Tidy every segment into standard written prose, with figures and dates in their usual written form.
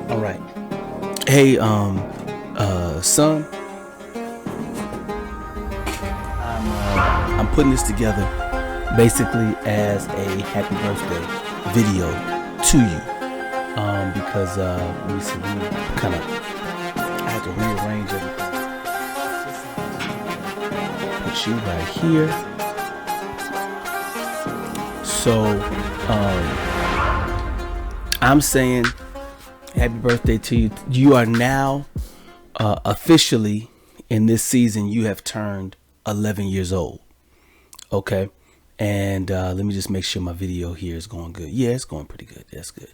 All right. Hey, son, I'm putting this together basically as a happy birthday video to you. Because let me see, let me kind of, I had to rearrange everything. Put you right here. So, I'm saying happy birthday to you. You are now officially in this season. You have turned 11 years old. Okay. And let me just make sure my video here is going good. Yeah, it's going pretty good. That's good.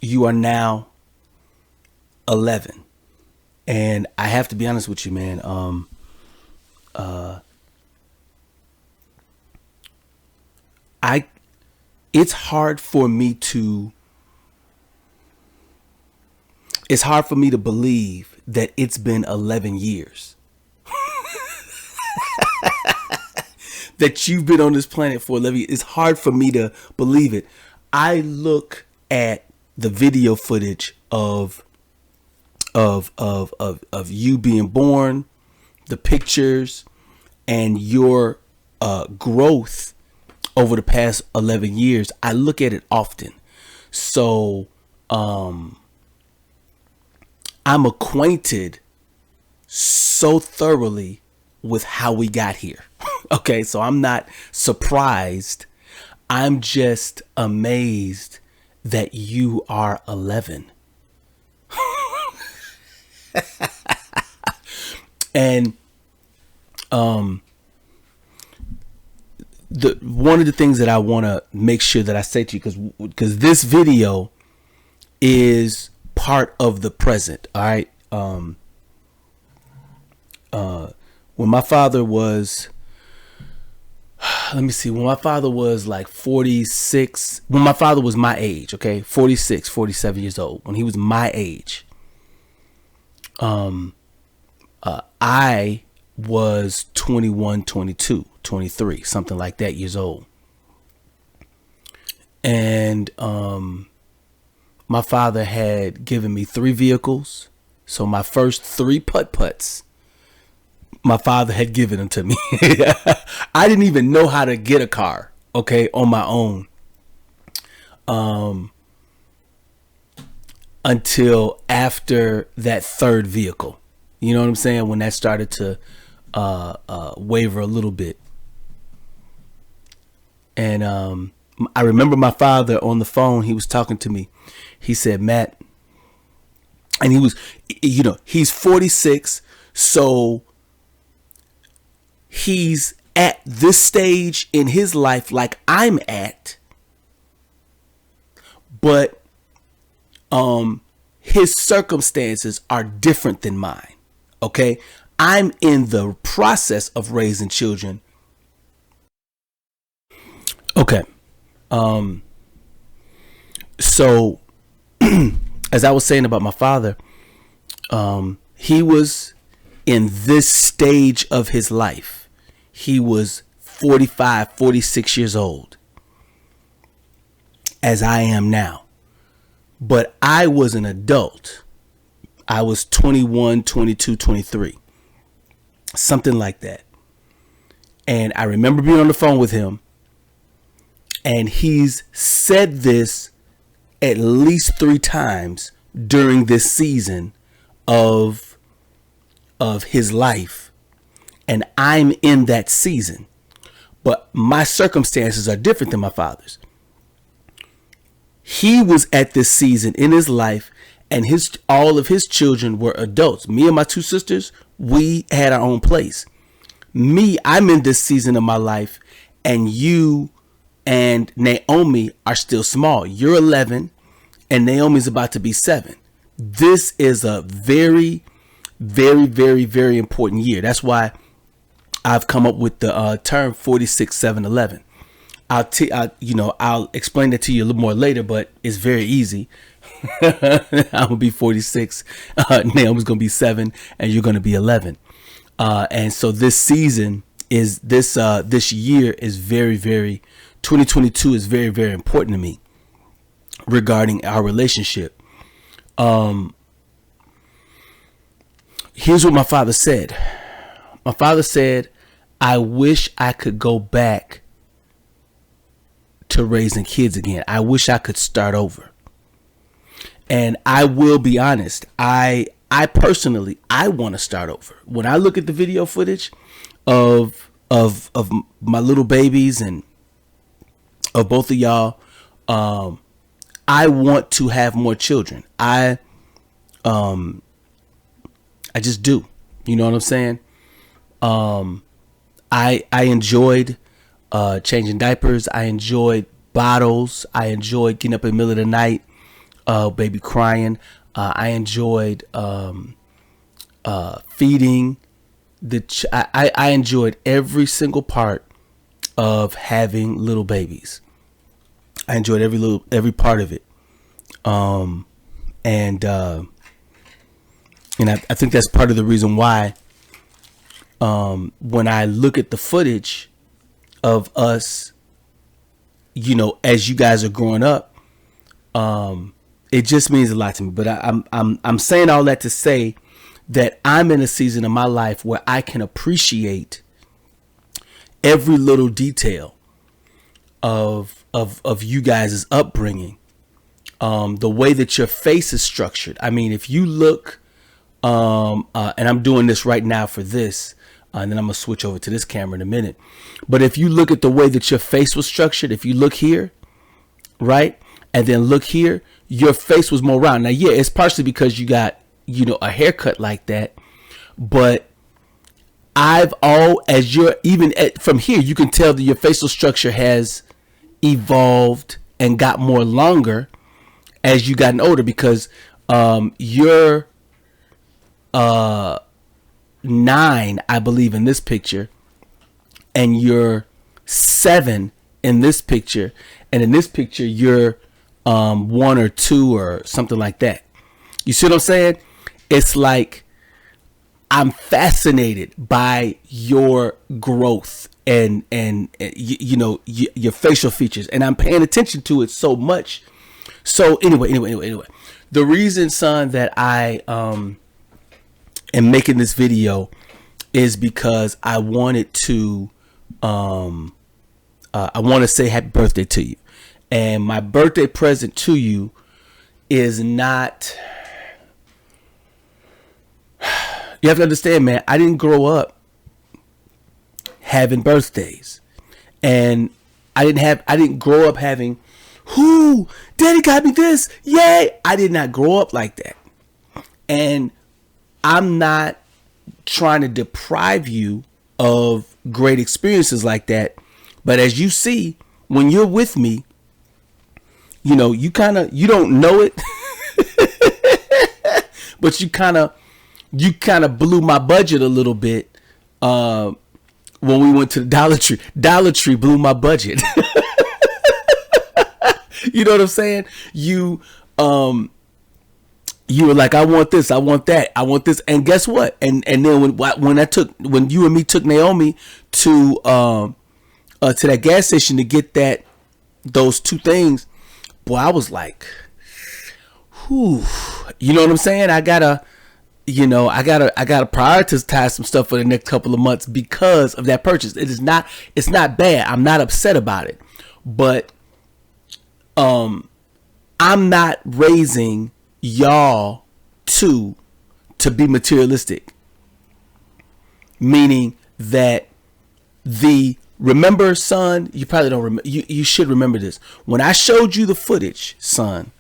You are now 11. And I have to be honest with you, man. It's hard for me to believe that it's been 11 years that you've been on this planet for 11 years. It's hard for me to believe it. I look at the video footage of you being born, the pictures, and your growth over the past 11 years. I look at it often. So I'm acquainted so thoroughly with how we got here. Okay, so I'm not surprised. I'm just amazed that you are 11. And one of the things that I want to make sure that I say to you, because this video is part of the present. All right. When my father was, let me see, when my father was like 46, when my father was my age, okay, 46, 47 years old, when he was my age, I was 21, 22, 23, something like that years old. And my father had given me 3 vehicles. So my first 3 putt-putts, my father had given them to me. I didn't even know how to get a car, okay, on my own. Until after that 3rd vehicle. You know what I'm saying? When that started to waver a little bit. And I remember my father on the phone, he was talking to me. He said, Matt, and he was, you know, he's 46. So he's at this stage in his life like I'm at. But his circumstances are different than mine. Okay. I'm in the process of raising children. Okay. So as I was saying about my father, he was in this stage of his life. He was 45, 46 years old, as I am now. But I was an adult. I was 21, 22, 23. Something like that. And I remember being on the phone with him. And he's said this at least 3 times during this season of his life. And I'm in that season. But my circumstances are different than my father's. He was at this season in his life, and all of his children were adults. Me and my 2 sisters, we had our own place. Me, I'm in this season of my life, and you and Naomi are still small. You're 11, and Naomi's about to be 7. This is a very, very, very, very important year. That's why I've come up with the term 46, 7, 11. I'll explain that to you a little more later, but it's very easy. I'm gonna be 46. Naomi's gonna be 7, and you're gonna be 11. And so this season is this year is very, very 2022 is very, very important to me. regarding our relationship. Here's what my father said. My father said, I wish I could go back to raising kids again. I wish I could start over. And I will be honest, I personally, I want to start over. When I look at the video footage of my little babies and of both of y'all, I want to have more children. I just do. You know what I'm saying? I enjoyed changing diapers. I enjoyed bottles. I enjoyed getting up in the middle of the night, baby crying. I enjoyed feeding I enjoyed every single part of having little babies. I enjoyed every part of it. And I think that's part of the reason why when I look at the footage of us, you know, as you guys are growing up, it just means a lot to me. But I'm saying all that to say that I'm in a season of my life where I can appreciate every little detail of you guys' upbringing, the way that your face is structured. I mean, if you look, and I'm doing this right now for this, and then I'm gonna switch over to this camera in a minute. But if you look at the way that your face was structured, if you look here, right, and then look here, your face was more round. Now, yeah, it's partially because you got, you know, a haircut like that, but from here, you can tell that your facial structure has evolved and got more longer as you gotten older, because you're 9, I believe, in this picture, and you're 7 in this picture, and in this picture you're 1 or 2 or something like that. You see what I'm saying? It's like I'm fascinated by your growth and you know, your facial features, and I'm paying attention to it so much. So anyway, the reason, son, that I am making this video is because I wanted to say happy birthday to you. And my birthday present to you is not, you have to understand, man, I didn't grow up having birthdays, and I didn't grow up having, whoo, daddy got me this, yay. I did not grow up like that. And I'm not trying to deprive you of great experiences like that. But as you see, when you're with me, you know, you don't know it, but you kind of blew my budget a little bit when we went to the Dollar Tree. Dollar Tree blew my budget. You know what I'm saying? You were like, I want this, I want that, I want this, and guess what? And then when you and me took Naomi to that gas station to get those 2 things, boy, I was like, whew, you know what I'm saying? I gotta prioritize some stuff for the next couple of months because of that purchase. It's not bad. I'm not upset about it, but I'm not raising y'all to be materialistic, meaning that remember, son, you probably don't remember, you should remember this. When I showed you the footage, son,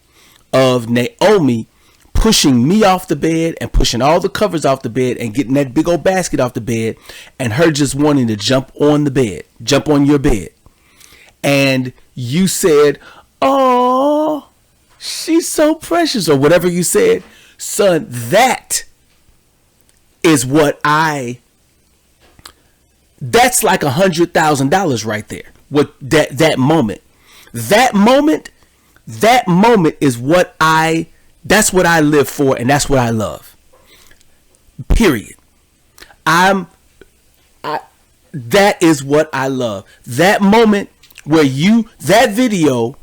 of Naomi pushing me off the bed and pushing all the covers off the bed and getting that big old basket off the bed, and her just wanting to jump on your bed, and you said, oh, she's so precious, or whatever you said, son, that is that's like $100,000 right there. What that moment is that's what I live for, and that's what I love. Period. That is what I love. That moment where that video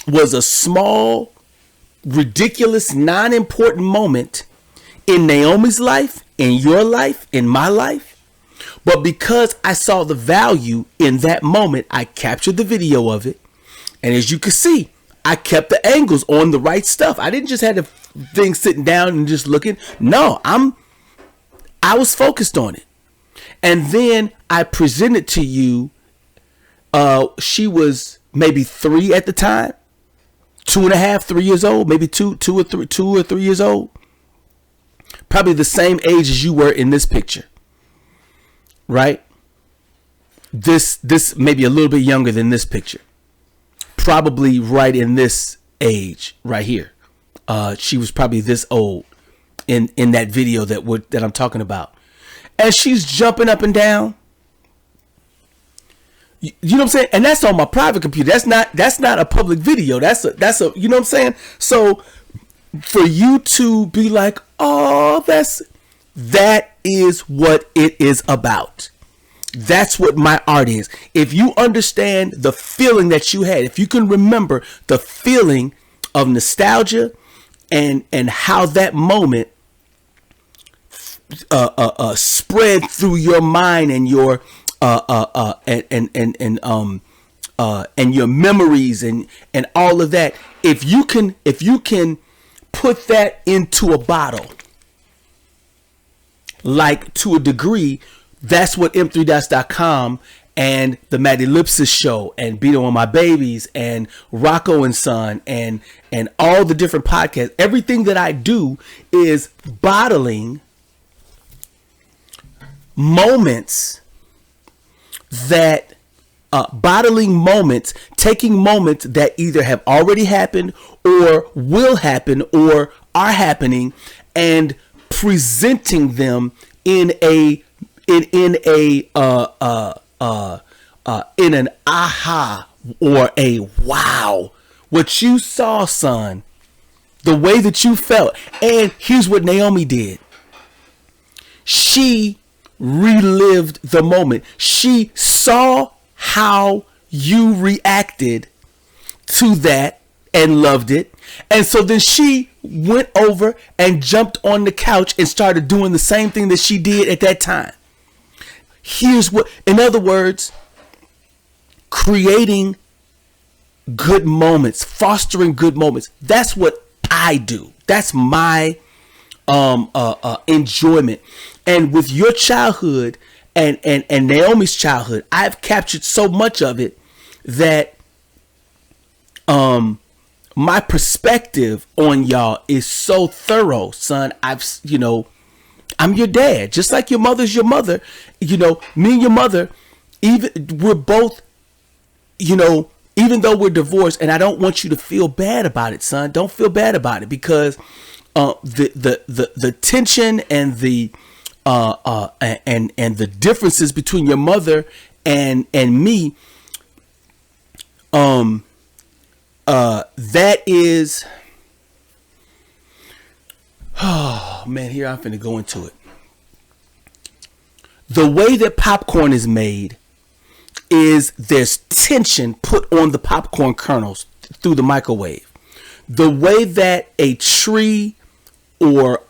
was a small, ridiculous, non-important moment in Naomi's life, in your life, in my life. But because I saw the value in that moment, I captured the video of it. And as you can see, I kept the angles on the right stuff. I didn't just have the thing sitting down and just looking. No, I was focused on it. And then I presented to you, she was maybe 3 at the time, 2.5, 3 years old, maybe two or three years old. Probably the same age as you were in this picture, right? This maybe a little bit younger than this picture. Probably right in this age right here. She was probably this old in that video that I'm talking about. And she's jumping up and down. You know what I'm saying? And that's on my private computer. That's not a public video. That's a you know what I'm saying? So for you to be like, oh, that is what it is about. That's what my art is. If you understand the feeling that you had, if you can remember the feeling of nostalgia and how that moment spread through your mind and your and your memories and all of that, if you can put that into a bottle, like to a degree, that's what M3Dots.com and the Matty Lipsis Show and Beat On My Babies and Rocco and Son and all the different podcasts, everything that I do is bottling moments taking moments that either have already happened or will happen or are happening and presenting them in an aha or a wow. What you saw, son, the way that you felt. And here's what Naomi did. She relived the moment. She saw how you reacted to that and loved it. And so then she went over and jumped on the couch and started doing the same thing that she did at that time. Here's what, in other words, creating good moments, fostering good moments. That's what I do. That's my enjoyment. And with your childhood and Naomi's childhood, I've captured so much of it that my perspective on y'all is so thorough, son. I'm your dad, just like your mother's your mother. Me and your mother, we're both, even though we're divorced, and I don't want you to feel bad about it, son. Don't feel bad about it, because the tension and the and the differences between your mother and me, that is, oh man, here I'm finna go into it. The way that popcorn is made is there's tension put on the popcorn kernels through the microwave. The way that a tree or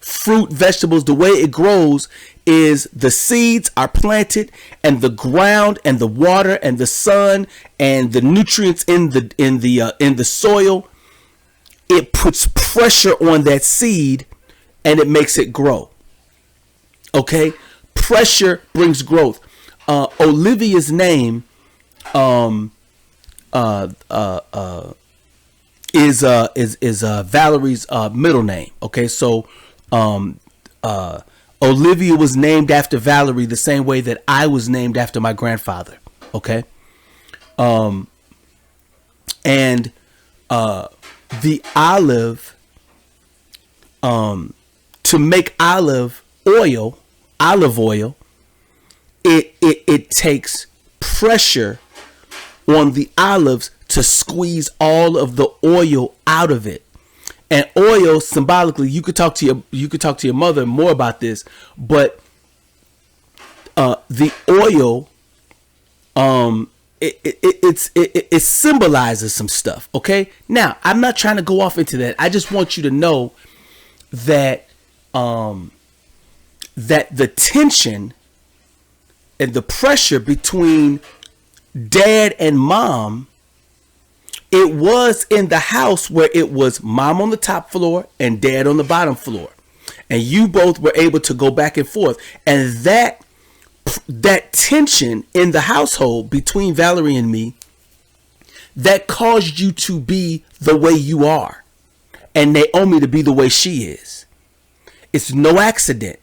fruit, vegetables, the way it grows is the seeds are planted and the ground and the water and the sun and the nutrients in the soil, it puts pressure on that seed and it makes it grow. Okay? Pressure brings growth. Olivia's name is Valerie's middle name. Okay, so Olivia was named after Valerie the same way that I was named after my grandfather. Okay, and the olive, to make olive oil, it takes pressure on the olives to squeeze all of the oil out of it. And oil, symbolically, you could talk to your mother more about this, but the oil it symbolizes some stuff. Okay, now I'm not trying to go off into that. I just want you to know that that the tension and the pressure between dad and mom, it was in the house where it was mom on the top floor and dad on the bottom floor, and you both were able to go back and forth, and that tension in the household between Valerie and me, that caused you to be the way you are, and Naomi to be the way she is. It's no accident.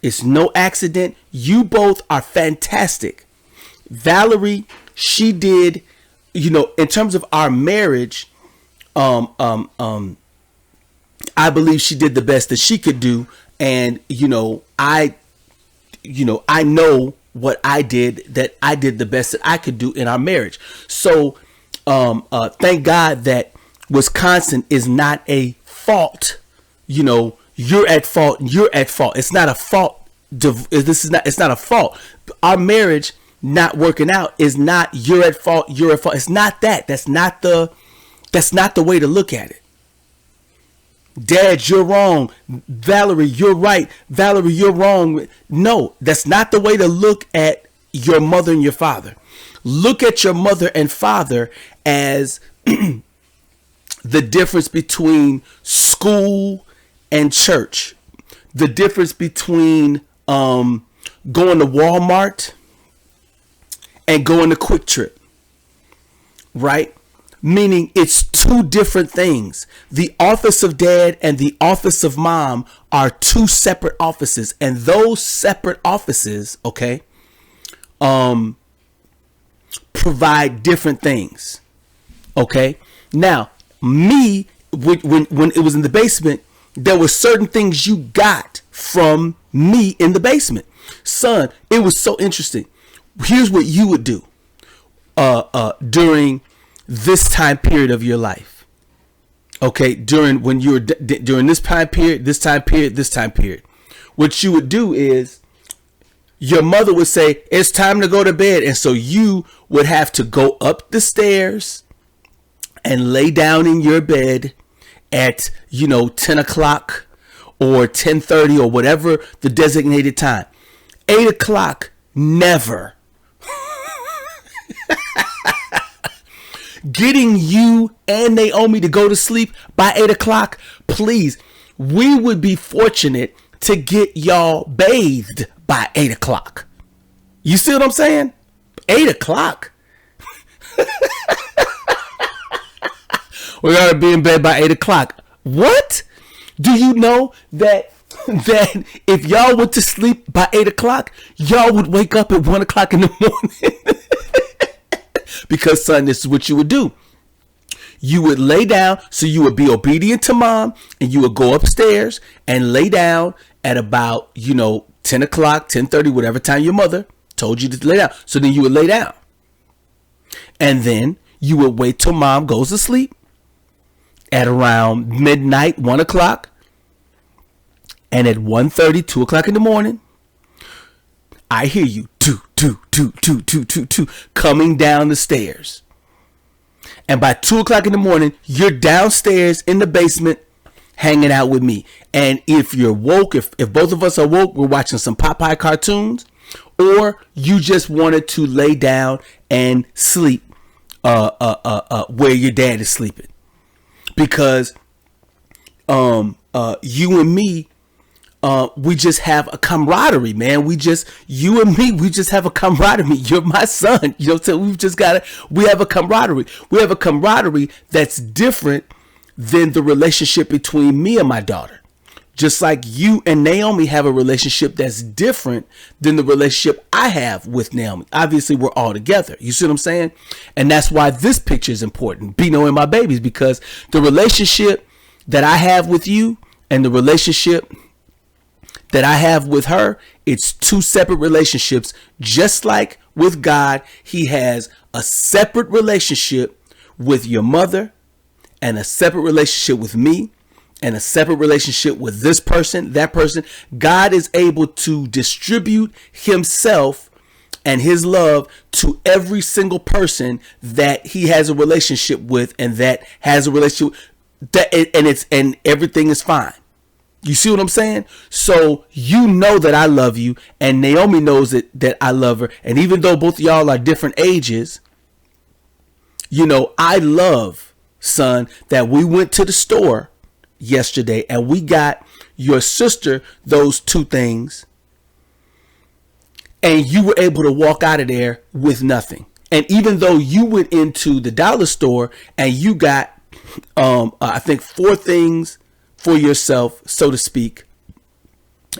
It's no accident. You both are fantastic. Valerie, she did, in terms of our marriage, I believe she did the best that she could do. And, I know what I did, that I did the best that I could do in our marriage. So, thank God that Wisconsin is not a fault. You're at fault. You're at fault. It's not a fault. It's not a fault. Our marriage not working out is not you're at fault. You're at fault. It's not that. That's not the way to look at it. Dad, you're wrong. Valerie, you're right. Valerie, you're wrong. No, that's not the way to look at your mother and your father. Look at your mother and father as the difference between school and church, the difference between going to Walmart and going to Quick Trip, right? Meaning it's two different things. The office of dad and the office of mom are two separate offices, and those separate offices, okay, provide different things. Okay. Now, me, when it was in the basement, there were certain things you got from me in the basement. Son, it was so interesting. Here's what you would do during this time period of your life. Okay, during this time period, what you would do is your mother would say, it's time to go to bed. And so you would have to go up the stairs and lay down in your bed at 10 o'clock or 10:30 or whatever the designated time. 8 o'clock, never. Getting you and Naomi to go to sleep by 8 o'clock, please. We would be fortunate to get y'all bathed by 8 o'clock. You see what I'm saying? 8 o'clock. We gotta be in bed by 8 o'clock. What? Do you know that if y'all went to sleep by 8 o'clock, y'all would wake up at 1 o'clock in the morning? Because, son, this is what you would do. You would lay down, so you would be obedient to mom, and you would go upstairs and lay down at about, 10 o'clock, 10:30, whatever time your mother told you to lay down. So then you would lay down. And then you would wait till mom goes to sleep at around midnight, 1 o'clock. And at 1:30, 2 o'clock in the morning, I hear you, coming down the stairs. And by 2 o'clock in the morning, you're downstairs in the basement hanging out with me. And if you're woke, if both of us are woke, we're watching some Popeye cartoons, or you just wanted to lay down and sleep where your dad is sleeping. Because you and me, we just have a camaraderie, man. You and me, we just have a camaraderie. You're my son. So we have a camaraderie. We have a camaraderie that's different than the relationship between me and my daughter. Just like you and Naomi have a relationship that's different than the relationship I have with Naomi. Obviously, we're all together. You see what I'm saying? And that's why this picture is important, Bino and my babies, because the relationship that I have with you and the relationship that I have with her, it's two separate relationships. Just like with God, he has a separate relationship with your mother and a separate relationship with me and a separate relationship with this person, that person. God is able to distribute himself and his love to every single person that he has a relationship with and that has a relationship that and everything is fine. You see what I'm saying? So you know that I love you, and Naomi knows that I love her. And even though both of y'all are different ages, I love, son, that we went to the store yesterday and we got your sister those two things, and you were able to walk out of there with nothing. And even though you went into the dollar store and you got, I think, four things for yourself, so to speak,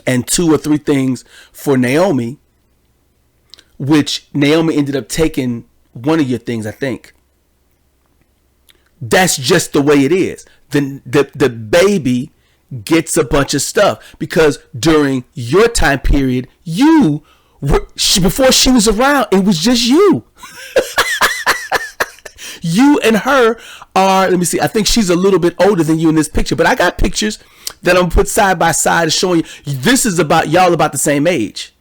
and two or three things for Naomi, which Naomi ended up taking one of your things, I think. That's just the way it is. The baby gets a bunch of stuff because during your time period, before she was around, it was just you. You and her are, let me see, I think she's a little bit older than you in this picture, but I got pictures that I'm gonna put side by side showing you this is about y'all about the same age.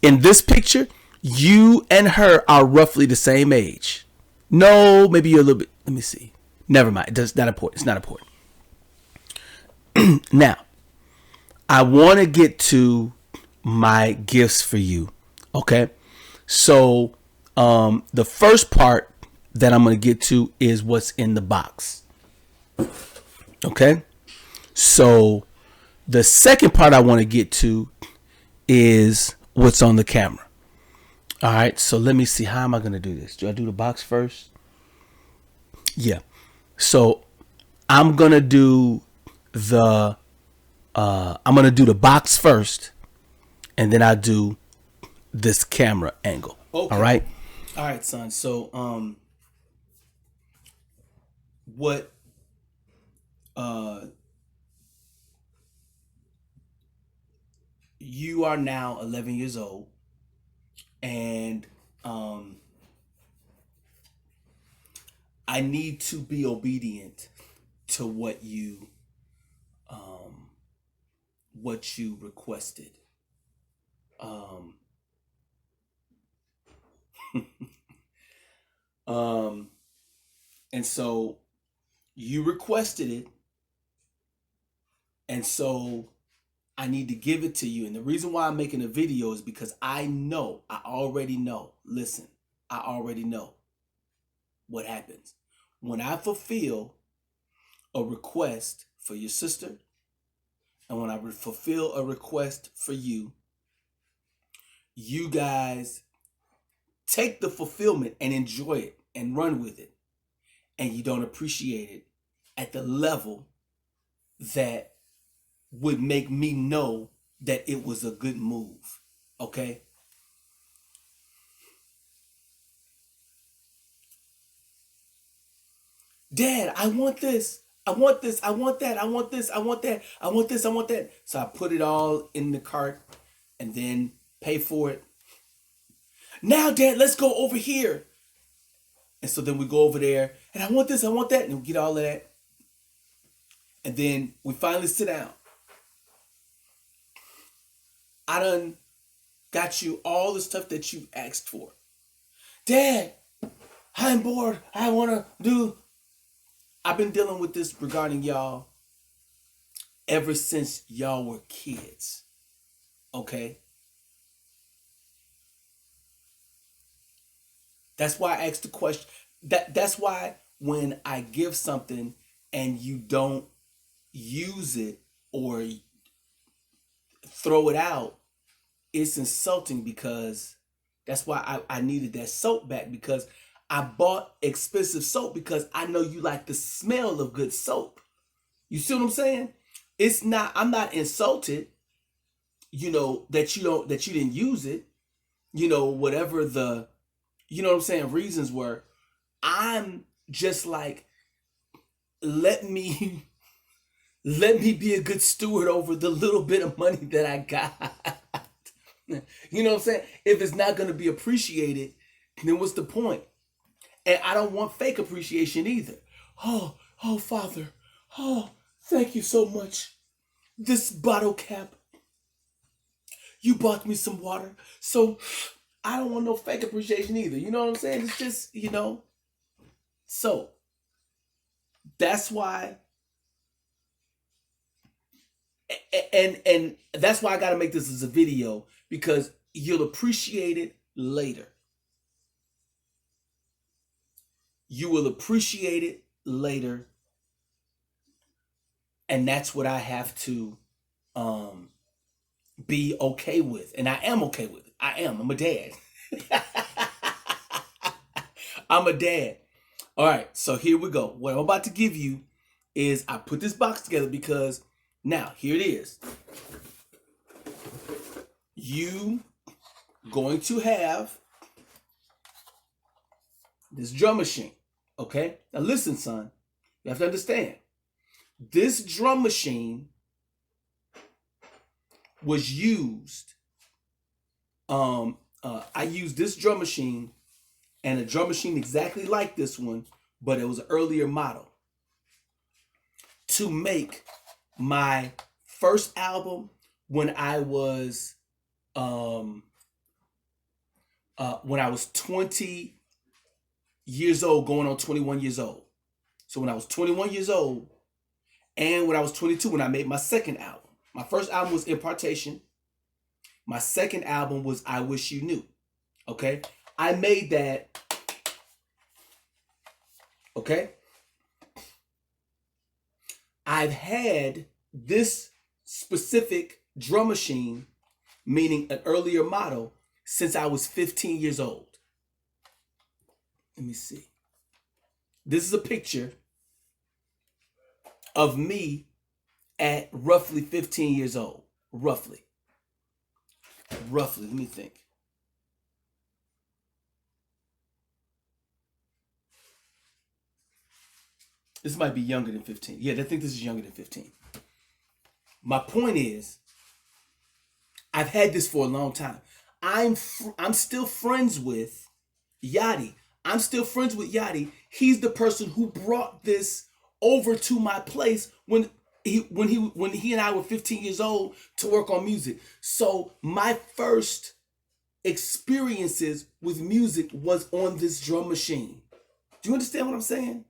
In this picture, you and her are roughly the same age. No, maybe you're a little bit, let me see. Never mind. It's not important. It's not important. Now, I want to get to my gifts for you. Okay. So, the first part that I'm going to get to is what's in the box. Okay. So, the second part I want to get to is what's on the camera. All right. So, let me see. How am I going to do this? Do I do the box first? Yeah. So I'm gonna do the box first, and then I'll do this camera angle. Okay. All right, son. So what you are now 11 years old, and I need to be obedient to what you requested. Um, and so you requested it, and so I need to give it to you. And the reason why I'm making a video is because I already know. Listen, I already know what happens when I fulfill a request for your sister, and when I fulfill a request for you. You guys take the fulfillment and enjoy it and run with it, and you don't appreciate it at the level that would make me know that it was a good move. Okay? Dad, I want this. I want this. I want that. I want this. I want that. I want this. I want that. So I put it all in the cart and then pay for it. Now, Dad, let's go over here. And so then we go over there and I want this. I want that. And we get all of that. And then we finally sit down. I done got you all the stuff that you asked for. Dad, I'm bored. I want to do. I've been dealing with this regarding y'all ever since y'all were kids. Okay? That's why I asked the question. That's why when I give something and you don't use it or throw it out, it's insulting, because that's why I needed that soap back, because I bought expensive soap because I know you like the smell of good soap. You see what I'm saying? I'm not insulted, that you didn't use it, whatever the, what I'm saying, reasons were. I'm just like, let me be a good steward over the little bit of money that I got. You know what I'm saying? If it's not going to be appreciated, then what's the point? And I don't want fake appreciation either. Oh, Father. Oh, thank you so much. This bottle cap. You bought me some water, so I don't want no fake appreciation either. You know what I'm saying? It's just, So that's why, and that's why I got to make this as a video, because you'll appreciate it later. You will appreciate it later. And that's what I have to be okay with. And I am okay with it. I'm a dad. I'm a dad. All right, so here we go. What I'm about to give you is, I put this box together because now here it is. You going to have this drum machine, okay? Now listen, son, you have to understand. This drum machine was used. I used this drum machine and a drum machine exactly like this one, but it was an earlier model, to make my first album when I was 20 years old, going on 21 years old. So when I was 21 years old, and when I was 22, when I made my second album. My first album was Impartation. My second album was I Wish You Knew. Okay? I made that. Okay? I've had this specific drum machine, meaning an earlier model, since I was 15 years old. Let me see. This is a picture of me at roughly 15 years old. Roughly, let me think. This might be younger than 15. Yeah, I think this is younger than 15. My point is, I've had this for a long time. I'm still friends with Yachty. I'm still friends with Yachty. He's the person who brought this over to my place when he and I were 15 years old to work on music. So my first experiences with music was on this drum machine. Do you understand what I'm saying?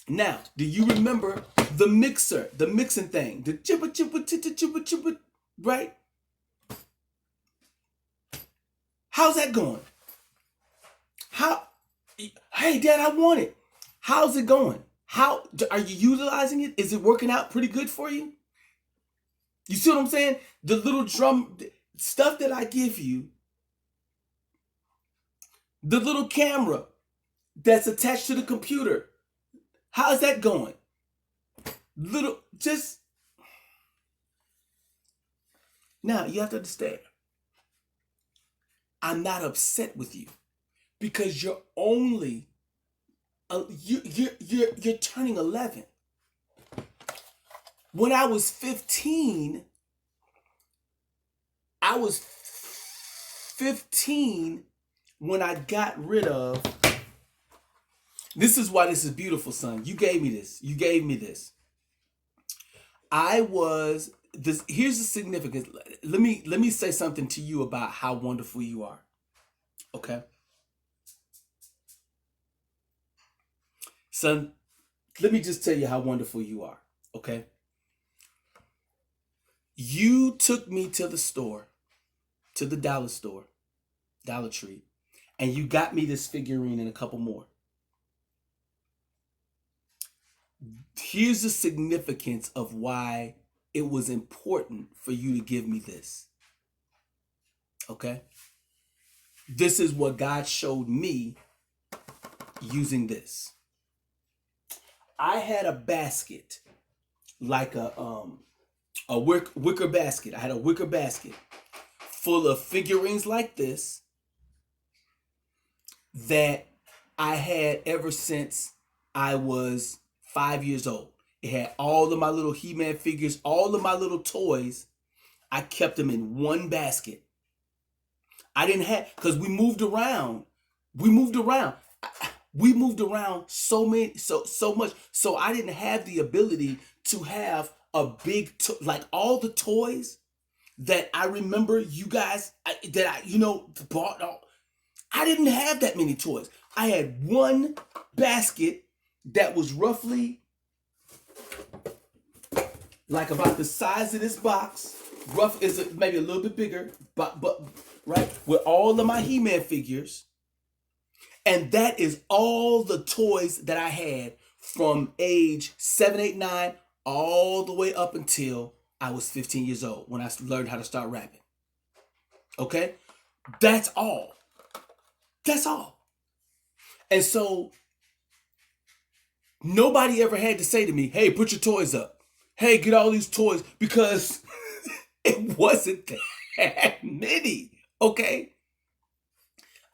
Now, do you remember the mixer, the mixing thing, the chippa chippa chippa chippa chippa, right? How's that going? Hey, Dad, I want it. How's it going? How are you utilizing it? Is it working out pretty good for you? You see what I'm saying? The little drum stuff that I give you, the little camera that's attached to the computer. How's that going? Now you have to understand, I'm not upset with you, because you're only you're turning 11. When I was 15, when I got rid of. This is why this is beautiful, son. You gave me this. Here's the significance. Let me say something to you about how wonderful you are. Okay? Son, let me just tell you how wonderful you are. Okay? You took me to the store, to the dollar store, Dollar Tree, and you got me this figurine and a couple more. Here's the significance of why it was important for you to give me this. Okay? This is what God showed me using this. I had a basket, like a wicker basket. I had a wicker basket full of figurines like this that I had ever since I was 5 years old. It had all of my little He-Man figures, all of my little toys. I kept them in one basket. I didn't have, because we moved around so much. So I didn't have the ability to have a big, like all the toys that I remember you guys bought all. I didn't have that many toys. I had one basket that was roughly like about the size of this box. Rough is maybe a little bit bigger, but right, with all of my He-Man figures. And that is all the toys that I had from age 7, 8, 9, all the way up until I was 15 years old when I learned how to start rapping. Okay? That's all. That's all. And so nobody ever had to say to me, hey, put your toys up. Hey, get all these toys, because it wasn't that many. Okay?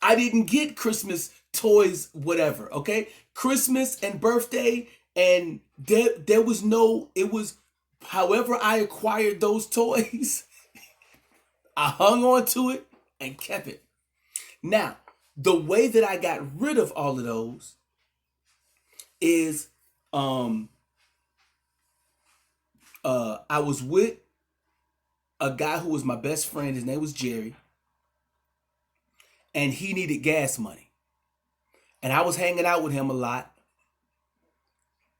I didn't get Christmas toys, whatever, okay? Christmas and birthday, and there was no, it was, however I acquired those toys, I hung on to it and kept it. Now, the way that I got rid of all of those is, I was with a guy who was my best friend. His name was Jerry. And he needed gas money. And I was hanging out with him a lot.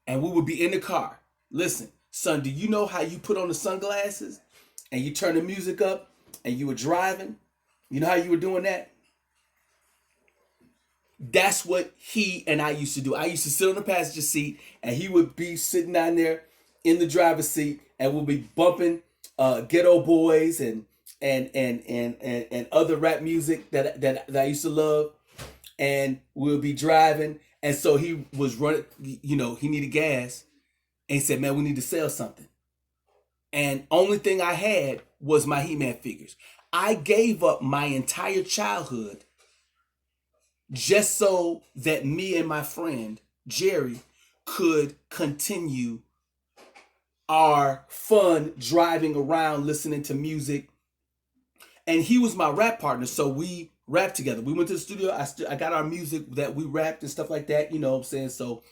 And we would be in the car. Listen, son, do you know how you put on the sunglasses and you turn the music up and you were driving? You know how you were doing that? That's what he and I used to do. I used to sit on the passenger seat and he would be sitting down there in the driver's seat and we'll be bumping Ghetto Boys and other rap music that I used to love, and we'll be driving. And so he was running, he needed gas, and he said, man, we need to sell something. And only thing I had was my He-Man figures. I gave up my entire childhood just so that me and my friend Jerry could continue our fun driving around listening to music. And he was my rap partner, so we rapped together. We went to the studio. I got our music that we rapped and stuff like that. You know what I'm saying? So,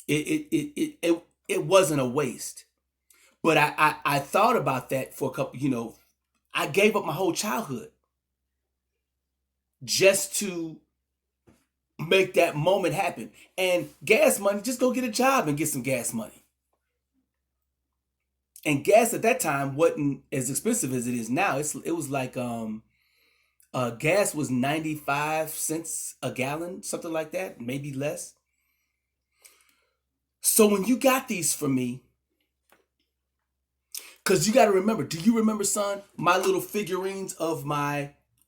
it wasn't a waste. But I thought about that for a couple. I gave up my whole childhood just to make that moment happen. And gas money, just go get a job and get some gas money. And gas at that time wasn't as expensive as it is now. It was like gas was 95 cents a gallon, something like that, maybe less. So when you got these for me, because you got to remember, do you remember, son, my little figurines of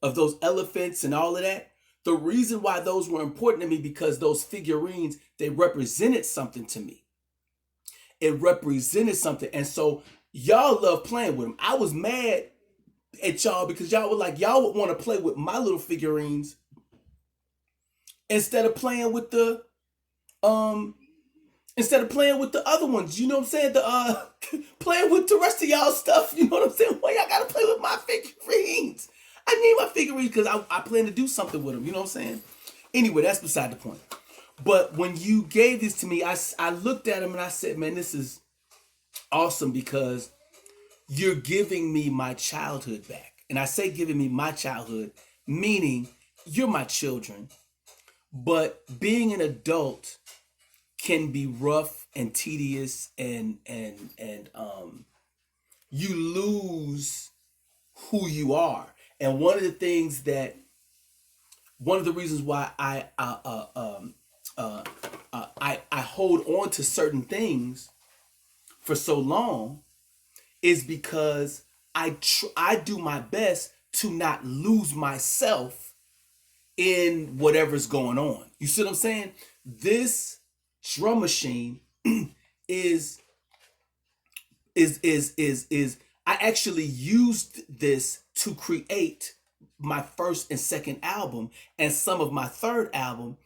those elephants and all of that? The reason why those were important to me, because those figurines, they represented something to me. It represented something. And so y'all love playing with them. I was mad at y'all because y'all would want to play with my little figurines instead of playing with the other ones. You know what I'm saying? Playing with the rest of y'all stuff. You know what I'm saying? Why y'all gotta play with my figurines? I need my figurines because I plan to do something with them. You know what I'm saying? Anyway, that's beside the point. But when you gave this to me, I looked at him and I said, man, this is awesome because you're giving me my childhood back. And I say giving me my childhood, meaning you're my children. But being an adult can be rough and tedious, and you lose who you are. And one of the reasons why I hold on to certain things for so long is because I do my best to not lose myself in whatever's going on. You see what I'm saying? This drum machine is I actually used this to create my first and second album and some of my third album.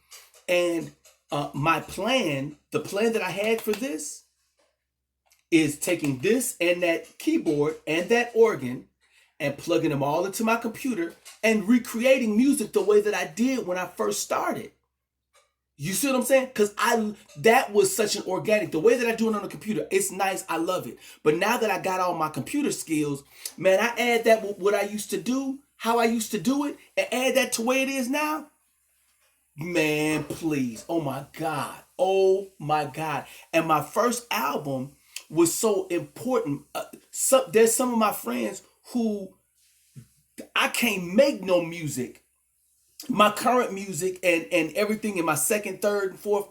And the plan that I had for this is taking this and that keyboard and that organ and plugging them all into my computer and recreating music the way that I did when I first started. You see what I'm saying? Because that was such an organic. The way that I do it on the computer, it's nice. I love it. But now that I got all my computer skills, man, I add that with what I used to do, how I used to do it, and add that to where it is now. Man, please. Oh my God. Oh my God. And my first album was so important. There's some of my friends who I can't make no music, my current music and everything in my second, third, and fourth,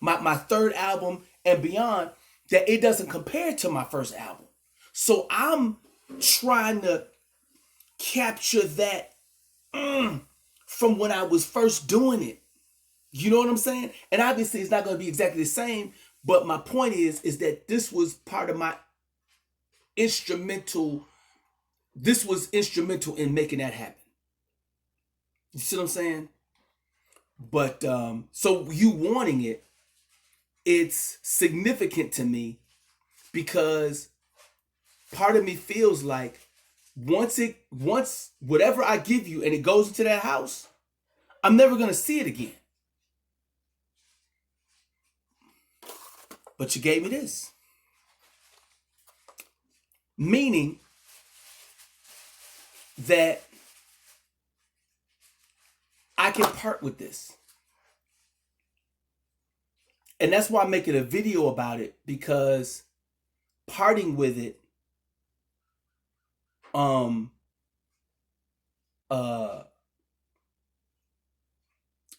my third album and beyond, that it doesn't compare to my first album. So I'm trying to capture that from when I was first doing it. You know what I'm saying? And obviously it's not going to be exactly the same, but my point is that this was part of my instrumental. This was instrumental in making that happen. You see what I'm saying? But so you wanting it, it's significant to me because part of me feels like once whatever I give you and it goes into that house, I'm never gonna see it again. But you gave me this. Meaning that I can part with this. And that's why I'm making a video about it, because parting with it,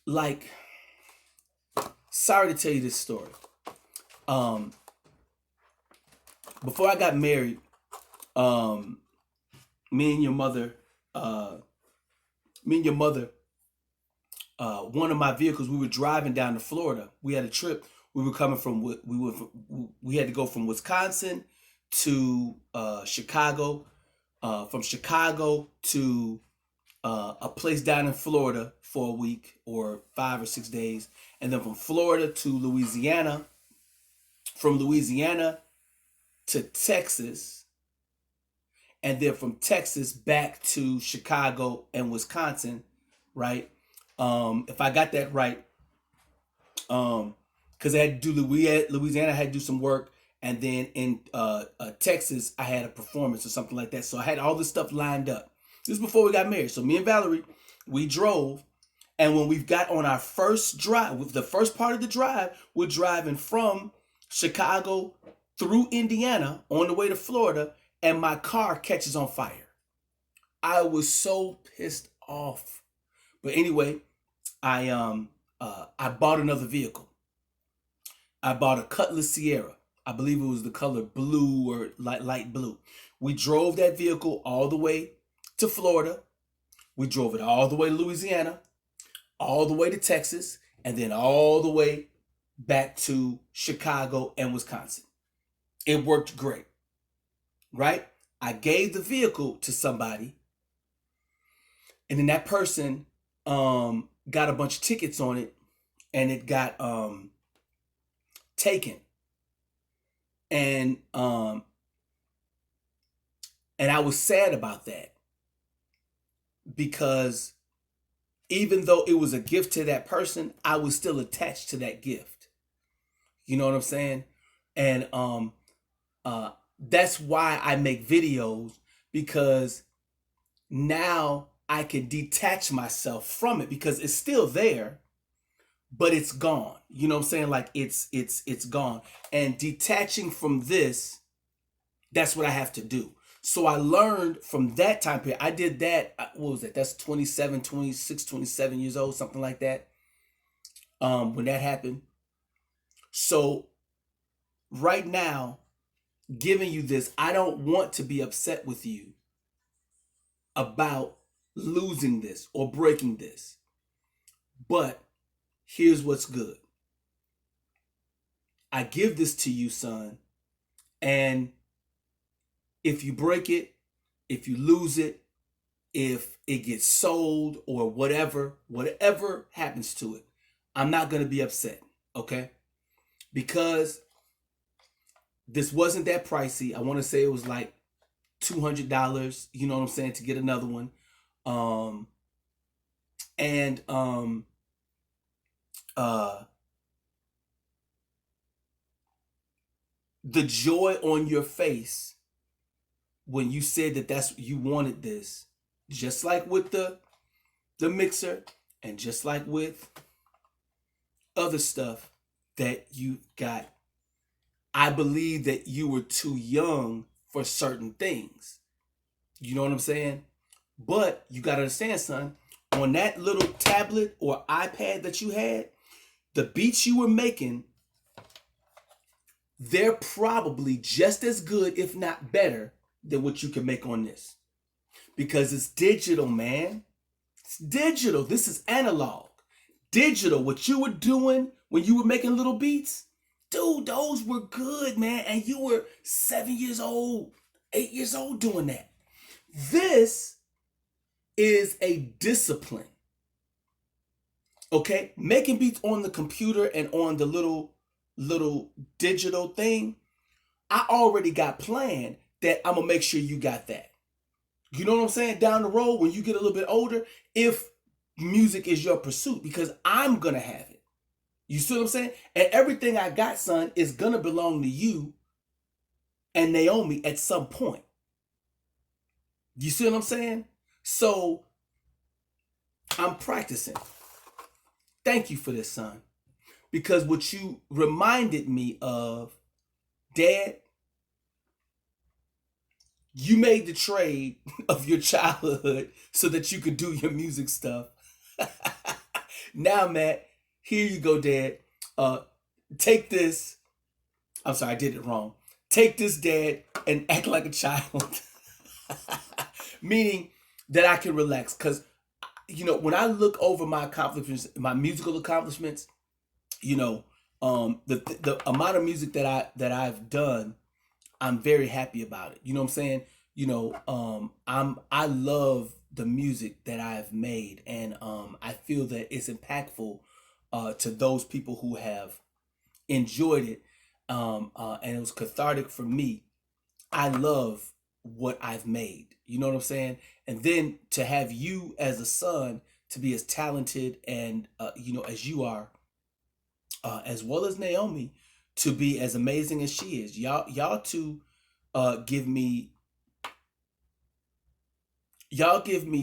like, sorry to tell you this story. Before I got married, me and your mother, one of my vehicles, we were driving down to Florida. We had a trip. We were coming from, we had to go from Wisconsin to Chicago, from Chicago to a place down in Florida for a week or 5 or 6 days, and then from Florida to Louisiana, from Louisiana to Texas, and then from Texas back to Chicago and Wisconsin, right? If I got that right, because I had to do Louisiana, I had to do some work, and then in Texas, I had a performance or something like that. So I had all this stuff lined up. This is before we got married. So me and Valerie, we drove, and when we got on our first drive, with the first part of the drive, we're driving from Chicago through Indiana on the way to Florida, and my car catches on fire. I was so pissed off. But anyway, I bought another vehicle. I bought a Cutlass Sierra. I believe it was the color blue or light blue. We drove that vehicle all the way to Florida. We drove it all the way to Louisiana, all the way to Texas, and then all the way back to Chicago and Wisconsin. It worked great, right? I gave the vehicle to somebody, and then that person got a bunch of tickets on it, and it got taken. And I was sad about that, because even though it was a gift to that person, I was still attached to that gift. You know what I'm saying? And that's why I make videos, because now I can detach myself from it, because it's still there, but it's gone. You know what I'm saying? Like it's gone. And detaching from this, that's what I have to do. So I learned from that time period. I did that, what was that? That's 27, 26, 27 years old, something like that. When that happened. So right now, giving you this, I don't want to be upset with you about losing this or breaking this. But here's what's good. I give this to you, son, and if you break it, if you lose it, if it gets sold or whatever happens to it, I'm not going to be upset, okay? Because this wasn't that pricey. I want to say it was like $200, you know what I'm saying, to get another one. uh, the joy on your face when you said that that's you wanted this, just like with the mixer, and just like with other stuff that you got. I believe that you were too young for certain things. You know what I'm saying? But you got to understand, son, on that little tablet or iPad that you had, the beats you were making, they're probably just as good, if not better, than what you can make on this. Because it's digital, man. It's digital. This is analog. Digital. What you were doing when you were making little beats, dude, those were good, man. And you were 7 years old, 8 years old doing that. This is a discipline. Okay? Making beats on the computer and on the little digital thing, I already got planned that I'm gonna make sure you got that. You know what I'm saying? Down the road, when you get a little bit older, if music is your pursuit, because I'm gonna have it. You see what I'm saying? And everything I got, son, is gonna belong to you and Naomi at some point. You see what I'm saying? So I'm practicing. Thank you for this, son. Because what you reminded me of, Dad, you made the trade of your childhood so that you could do your music stuff. Now, Matt, here you go, Dad. Take this. I'm sorry, I did it wrong. Take this, Dad, and act like a child. Meaning that I can relax. Because, you know, when I look over my accomplishments, my musical accomplishments, you know, the amount of music that I've done, I'm very happy about it. You know what I'm saying? You know, I love the music that I've made, and I feel that it's impactful to those people who have enjoyed it, and it was cathartic for me. I love what I've made. You know what I'm saying? And then to have you as a son to be as talented and you know, as you are, as well as Naomi, to be as amazing as she is. Y'all two give me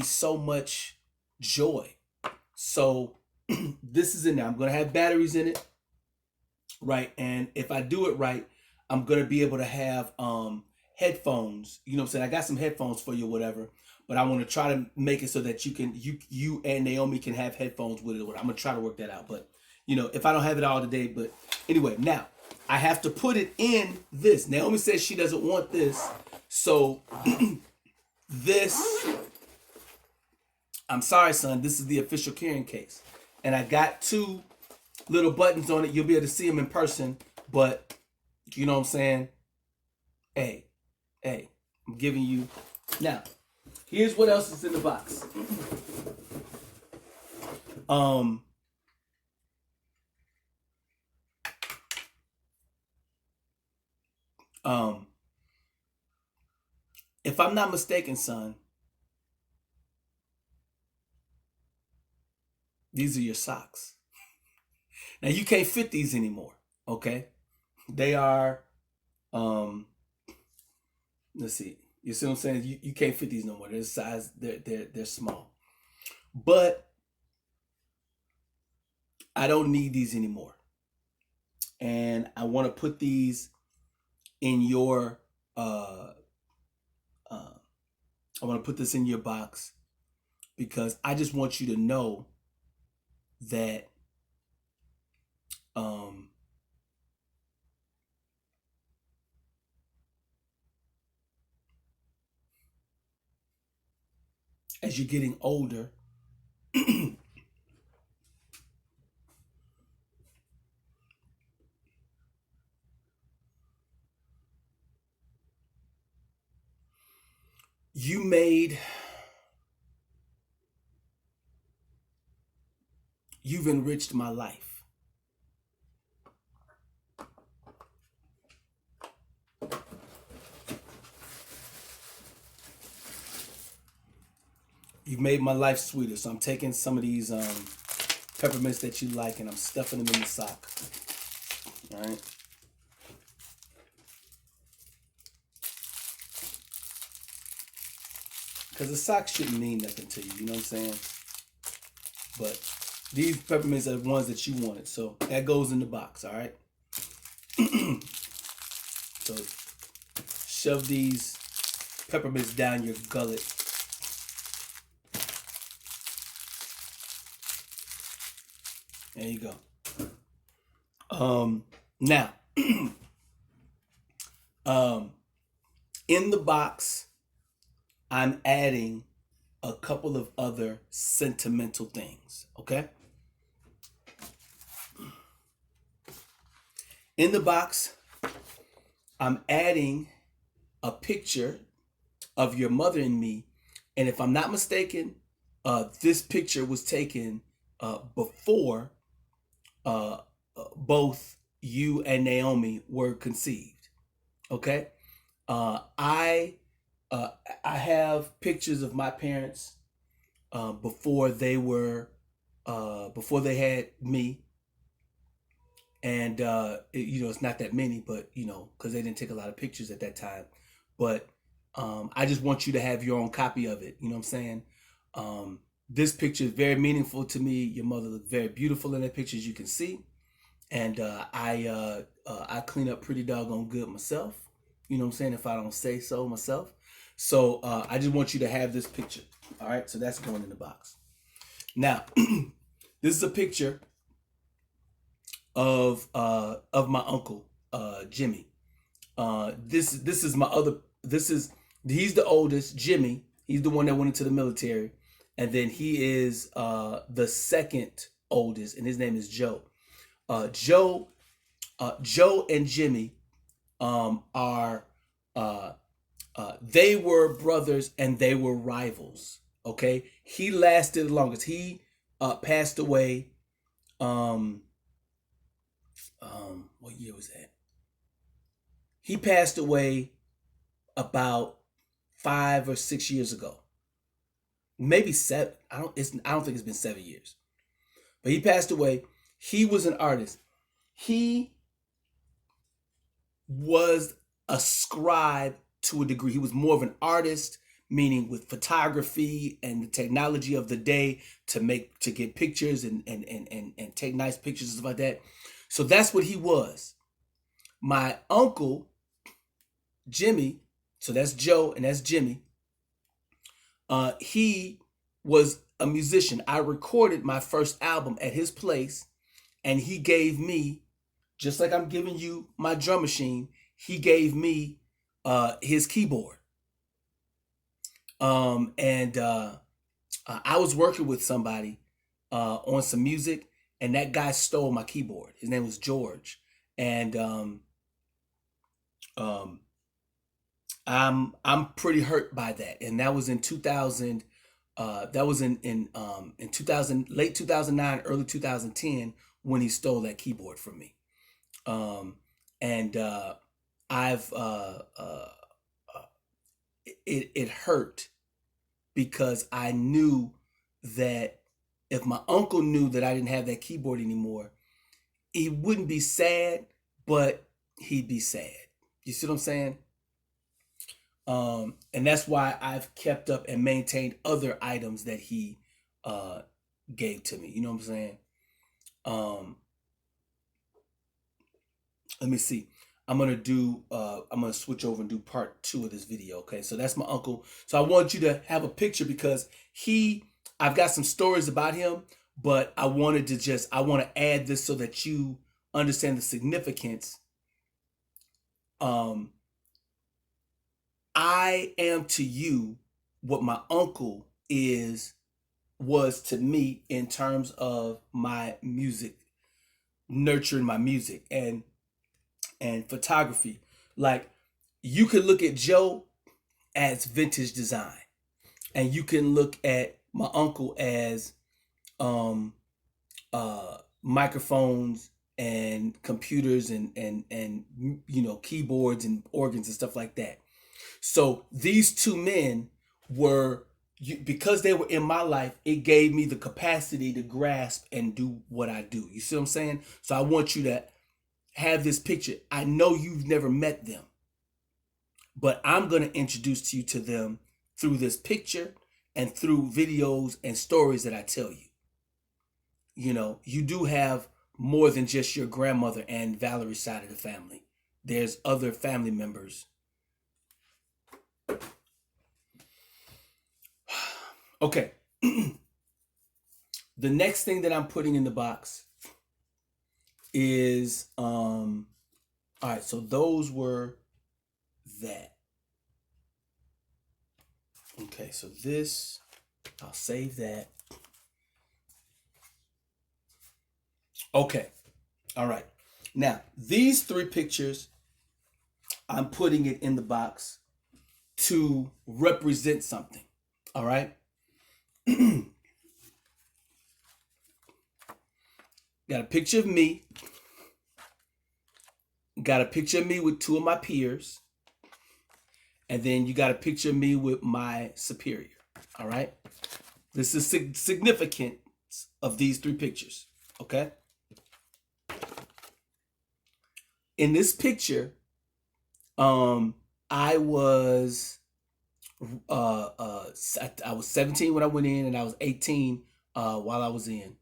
so much joy. So this is in there. I'm gonna have batteries in it, right? And if I do it right, I'm gonna be able to have headphones. You know what I'm saying? I got some headphones for you, or whatever. But I want to try to make it so that you and Naomi can have headphones with it. I'm gonna try to work that out. But you know, if I don't have it all today, but anyway, now I have to put it in this. Naomi says she doesn't want this, so this. I'm sorry, son. This is the official carrying case, and I got two little buttons on it. You'll be able to see them in person, but you know what I'm saying? Hey, I'm giving you now. Here's what else is in the box. If I'm not mistaken, son, these are your socks. Now you can't fit these anymore, okay? They are, let's see. You see what I'm saying? You can't fit these no more. They're size, they're small. But I don't need these anymore. And I want to put these in your I want to put this in your box because I just want you to know that as you're getting older, you've enriched my life. You've made my life sweeter. So I'm taking some of these peppermints that you like, and I'm stuffing them in the sock. All right. Because the sock shouldn't mean nothing to you, you know what I'm saying? But these peppermints are the ones that you wanted, so that goes in the box, all right? So shove these peppermints down your gullet. There you go. Now, in the box, I'm adding a couple of other sentimental things, okay? In the box, I'm adding a picture of your mother and me. And if I'm not mistaken, this picture was taken before both you and Naomi were conceived. Okay? I have pictures of my parents before they had me, and it's not that many, but because they didn't take a lot of pictures at that time. But I just want you to have your own copy of it. You know what I'm saying? This picture is very meaningful to me. Your mother looked very beautiful in that picture, as you can see, and I clean up pretty doggone good myself. You know what I'm saying? If I don't say so myself. So I just want you to have this picture. All right, so that's going in the box. Now, this is a picture of my uncle Jimmy. This is my other. He's the oldest, Jimmy. He's the one that went into the military, and then he is the second oldest, and his name is Joe. Joe and Jimmy are they were brothers and they were rivals. Okay, he lasted the longest. He passed away. What year was that? He passed away about 5 or 6 years ago. Maybe 7. I don't think it's been 7 years. But he passed away. He was an artist. He was a scribe to a degree. He was more of an artist, meaning with photography and the technology of the day to get pictures and take nice pictures and stuff like that. So that's what he was. My uncle, Jimmy, so that's Joe and that's Jimmy. He was a musician. I recorded my first album at his place, and he gave me, just like I'm giving you my drum machine, he gave me his keyboard. I was working with somebody on some music, and that guy stole my keyboard. His name was George, and I'm pretty hurt by that. And that was in 2000. That was in 2000, late 2009, early 2010, when he stole that keyboard from me. It hurt because I knew that if my uncle knew that I didn't have that keyboard anymore, he wouldn't be sad, but he'd be sad. You see what I'm saying? And that's why I've kept up and maintained other items that he gave to me. You know what I'm saying? Let me see. I'm gonna switch over and do part 2 of this video. Okay, so that's my uncle. So I want you to have a picture because I've got some stories about him, but I want to add this so that you understand the significance. I am to you what my uncle was to me in terms of my music, nurturing my music and photography. Like, you could look at Joe as vintage design, and you can look at my uncle as microphones and computers and keyboards and organs and stuff like that. So these two men were because they were in my life, it gave me the capacity to grasp and do what I do. You see what I'm saying? So I want you to have this picture. I know you've never met them, but I'm going to introduce you to them through this picture and through videos and stories that I tell you. You know, you do have more than just your grandmother and Valerie's side of the family. There's other family members. Okay. The next thing that I'm putting in the box is all right, so those were that. Okay, so this, I'll save that. Okay. All right. Now, these three pictures, I'm putting it in the box to represent something. All right. Got a picture of me. Got a picture of me with two of my peers. And then you got a picture of me with my superior. All right. This is significance of these three pictures. Okay. In this picture, I was I was 17 when I went in, and I was 18 while I was in,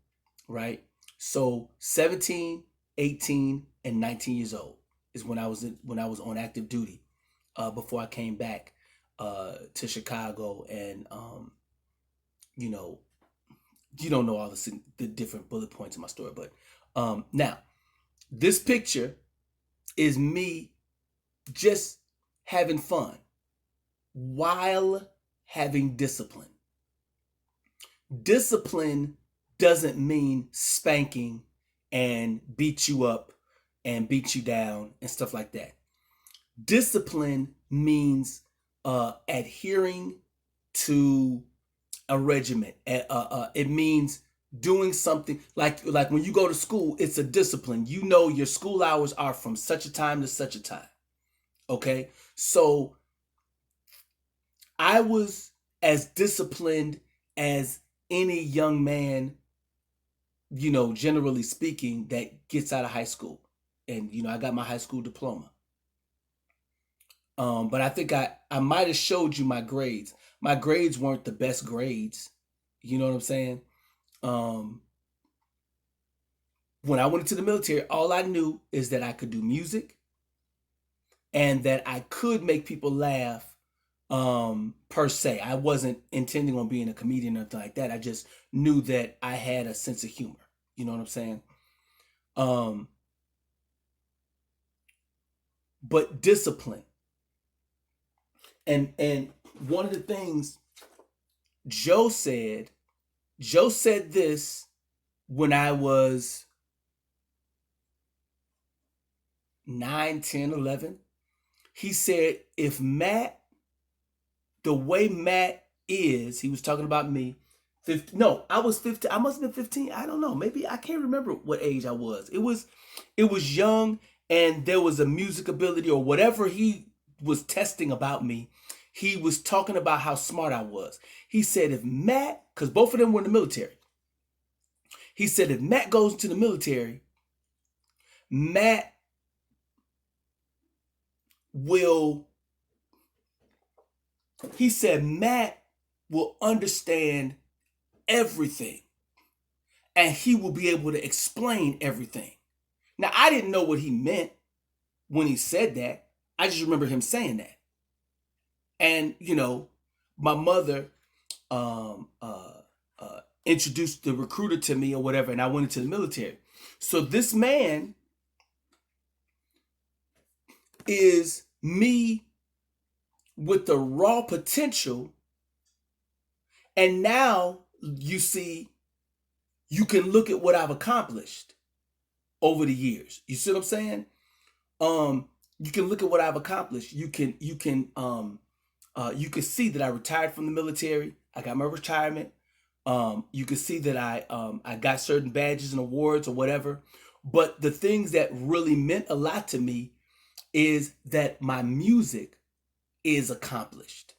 right? So 17, 18, and 19 years old is when I was on active duty before I came back to Chicago, and you know, you don't know all the different bullet points in my story, but now this picture is me just having fun while having discipline. Discipline doesn't mean spanking and beat you up and beat you down and stuff like that. Discipline means adhering to a regiment. It means doing something like when you go to school, it's a discipline. You know your school hours are from such a time to such a time. Okay? So I was as disciplined as any young man, you know, generally speaking, that gets out of high school. And, you know, I got my high school diploma. But I think I might have showed you my grades. My grades weren't the best grades. You know what I'm saying? When I went into the military, all I knew is that I could do music and that I could make people laugh per se. I wasn't intending on being a comedian or anything like that. I just knew that I had a sense of humor. You know what I'm saying? But discipline. And one of the things Joe said this when I was 9, 10, 11. He said, if Matt, the way Matt is, he was talking about me. I was 15. I must have been 15. I don't know. Maybe I can't remember what age I was. It was young, and there was a music ability or whatever he was testing about me. He was talking about how smart I was. He said, if Matt, because both of them were in the military. He said, if Matt goes into the military, Matt will understand everything, and he will be able to explain everything. Now, I didn't know what he meant when he said that. I just remember him saying that. And, you know, my mother introduced the recruiter to me or whatever, and I went into the military. So this man is me with the raw potential. And now you see, you can look at what I've accomplished over the years. You see what I'm saying? You can look at what I've accomplished. You can see that I retired from the military. I got my retirement. You can see that I got certain badges and awards or whatever. But the things that really meant a lot to me is that my music is accomplished.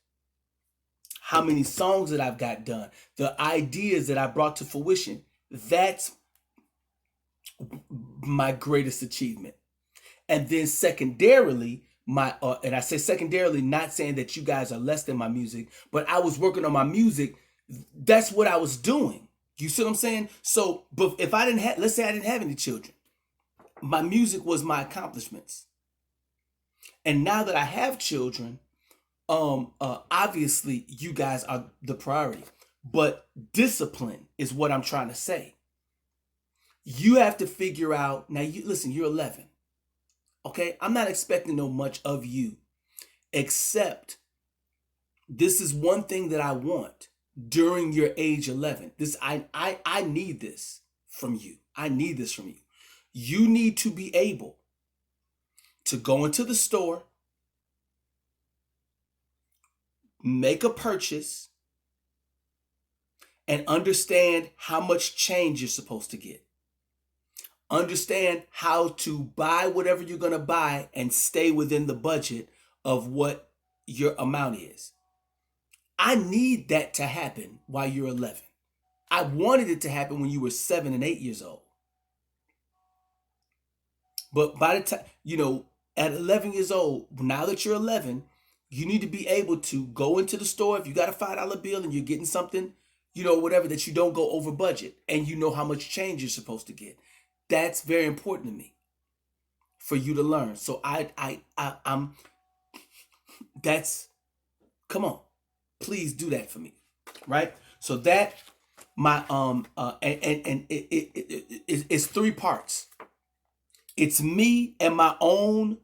how many songs that I've got done, the ideas that I brought to fruition. That's my greatest achievement. And then secondarily, and I say secondarily, not saying that you guys are less than my music, but I was working on my music. That's what I was doing. You see what I'm saying? So, but if I didn't have, let's say I didn't have any children, my music was my accomplishments. And now that I have children, obviously you guys are the priority. But discipline is what I'm trying to say. You have to figure out, now you listen, you're 11. Okay? I'm not expecting no much of you, except this is one thing that I want during your age 11. This I need this from you. I need this from you. You need to be able to go into the store, make a purchase, and understand how much change you're supposed to get. Understand how to buy whatever you're going to buy and stay within the budget of what your amount is. I need that to happen while you're 11. I wanted it to happen when you were 7 and 8 years old. But by the time, at 11 years old, now that you're 11, you need to be able to go into the store. If you got a $5 bill and you're getting something, whatever, that you don't go over budget and you know how much change you're supposed to get. That's very important to me for you to learn. So I'm come on, please do that for me. Right? So that my, it's 3 parts. It's me and my own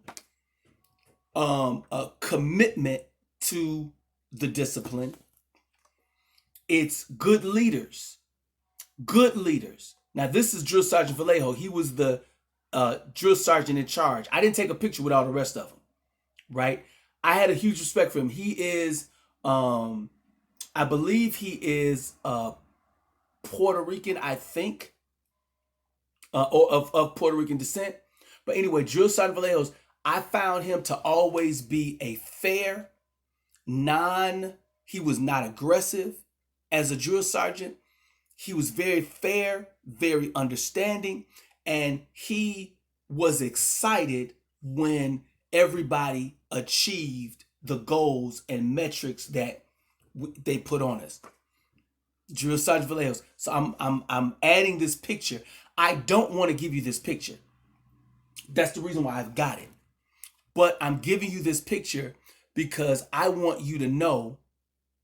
commitment to the discipline. It's good leaders. Good leaders. Now, this is Drill Sergeant Vallejo. He was the drill sergeant in charge. I didn't take a picture with all the rest of them, right? I had a huge respect for him. He is, I believe he is Puerto Rican, I think, or of Puerto Rican descent. But anyway, Drill Sergeant Vallejo's, I found him to always be a fair, he was not aggressive as a drill sergeant. He was very fair, very understanding, and he was excited when everybody achieved the goals and metrics that they put on us. Drill Sergeant Vallejo's. So I'm adding this picture. I don't want to give you this picture. That's the reason why I've got it. But I'm giving you this picture because I want you to know.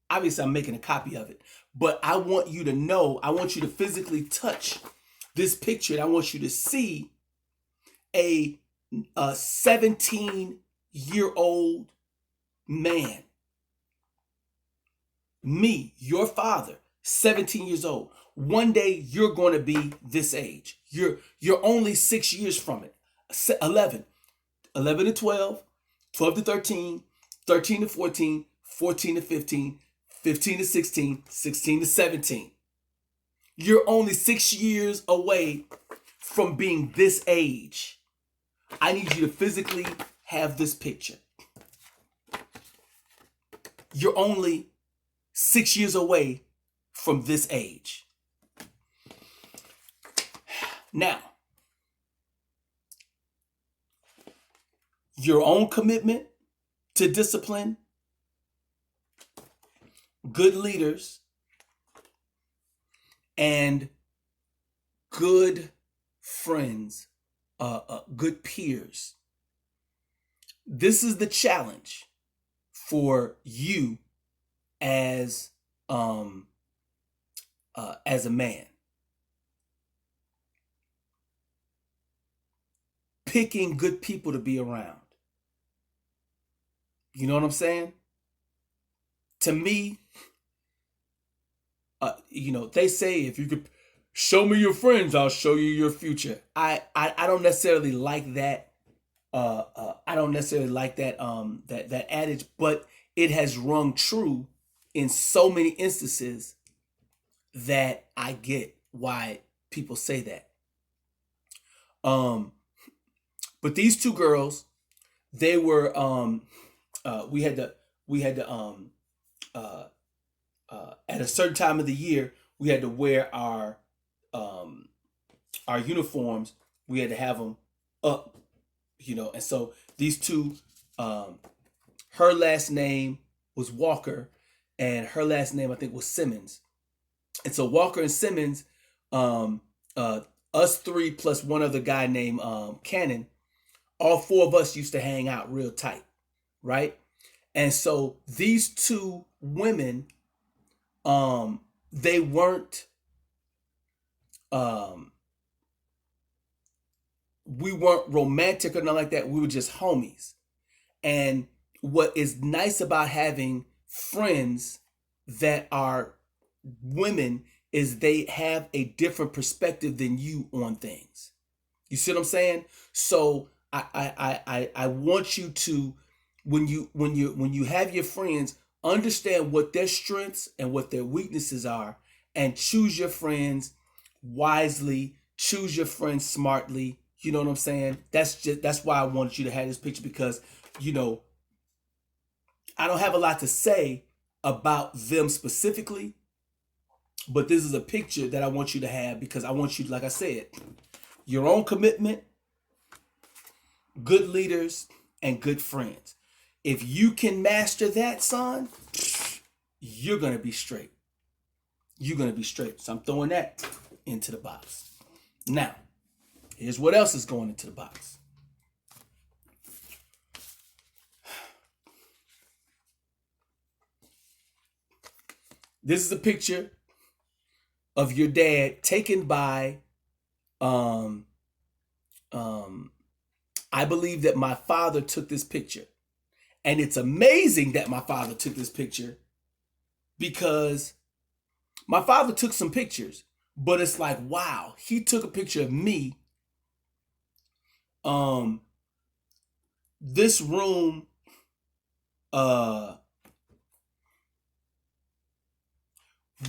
Obviously, I'm making a copy of it, but I want you to know, I want you to physically touch this picture, and I want you to see a 17-year-old man. Me, your father, 17 years old. One day you're going to be this age. You're only 6 years from it. 11 to 12, 12 to 13, 13 to 14, 14 to 15, 15 to 16, 16 to 17. You're only 6 years away from being this age. I need you to physically have this picture. You're only 6 years away from this age. Now, your own commitment to discipline, good leaders, and good friends, good peers. This is the challenge for you as a man. Picking good people to be around. You know what I'm saying? To me, they say if you could show me your friends, I'll show you your future. I don't necessarily like that. I don't necessarily like that that adage, but it has rung true in so many instances that I get why people say that. But these 2 girls, they were we had to At a certain time of the year, we had to wear um, our uniforms. We had to have them up, and so these two, um, her last name was Walker, and her last name I think was Simmons. And so Walker and Simmons, um, uh, us three plus one other guy named Cannon, all four of us used to hang out real tight, right? And so these two women, they weren't, um, we weren't romantic or nothing like that. We were just homies. And what is nice about having friends that are women is they have a different perspective than you on things. You see what I'm saying? So I want you to, when you have your friends, understand what their strengths and what their weaknesses are, and choose your friends wisely, choose your friends smartly. You know what I'm saying? That's why I wanted you to have this picture, because you know I don't have a lot to say about them specifically, but this is a picture that I want you to have, because I want you, like I said, your own commitment, good leaders, and good friends. If you can master that, son, you're going to be straight. You're going to be straight. So I'm throwing that into the box. Now, here's what else is going into the box. This is a picture of your dad taken by, um, I believe that my father took this picture. And it's amazing that my father took this picture, because my father took some pictures, but it's like, wow, he took a picture of me. Um, this room, uh,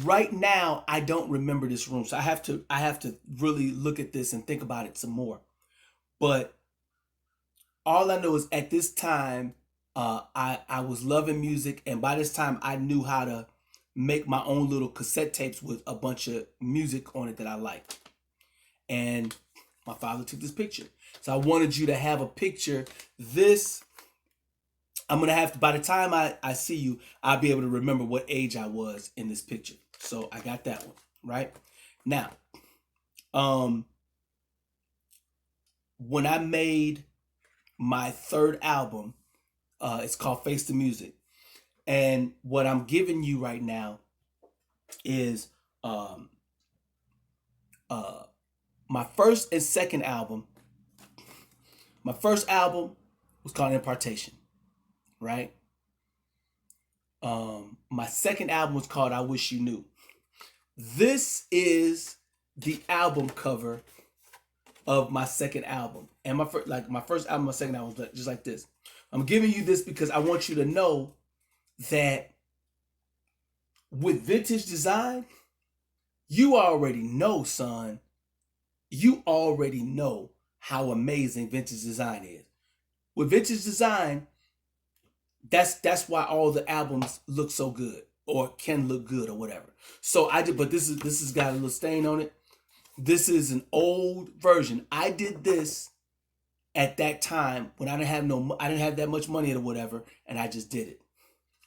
right now, I don't remember this room, so I have to really look at this and think about it some more. But all I know is at this time, I was loving music, and by this time, I knew how to make my own little cassette tapes with a bunch of music on it that I liked. And my father took this picture. So I wanted you to have a picture. This, I'm going to have to, by the time I see you, I'll be able to remember what age I was in this picture. So I got that one, right? Now, when I made my third album, it's called Face the Music. And what I'm giving you right now is um, uh, my first and second album. My first album was called Impartation, right? My second album was called I Wish You Knew. This is the album cover of my second album. And my first album, my second album was just like this. I'm giving you this because I want you to know that with vintage design, you already know, son. You already know how amazing vintage design is. With vintage design, that's why all the albums look so good, or can look good, or whatever. So I did, but this has got a little stain on it. This is an old version. I did this at that time when I didn't have that much money or whatever, and I just did it.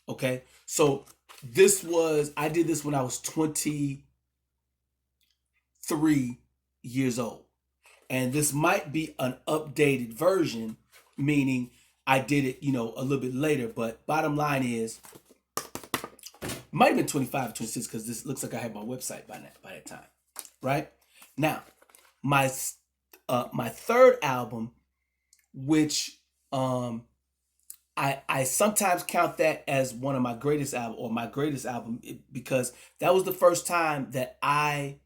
Okay, so I did this when I was 23 years old, and this might be an updated version, meaning I did it, a little bit later. But bottom line is, it might have been 25 or 26, because this looks like I had my website by that time, right? Now, my third album, which I sometimes count that as one of my greatest album, or my greatest album, because that was the first time that I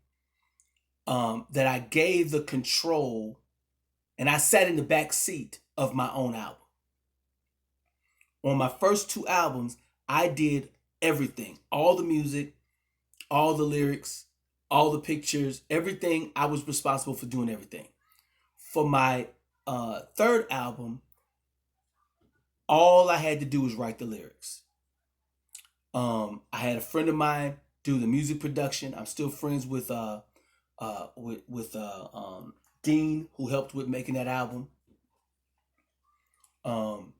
gave the control, and I sat in the back seat of my own album. On my first two albums, I did everything, all the music, all the lyrics, all the pictures, everything. I was responsible for doing everything. For my third album, all I had to do was write the lyrics. I had a friend of mine do the music production. I'm still friends with Dean, who helped with making that album. Um,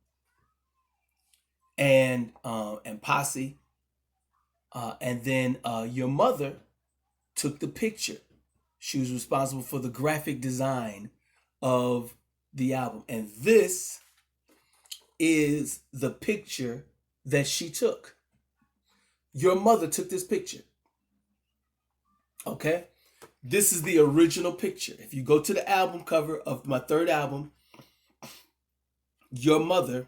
and Posse. And then your mother took the picture. She was responsible for the graphic design of the album. And this is the picture that she took. Your mother took this picture. Okay? This is the original picture. If you go to the album cover of my third album, your mother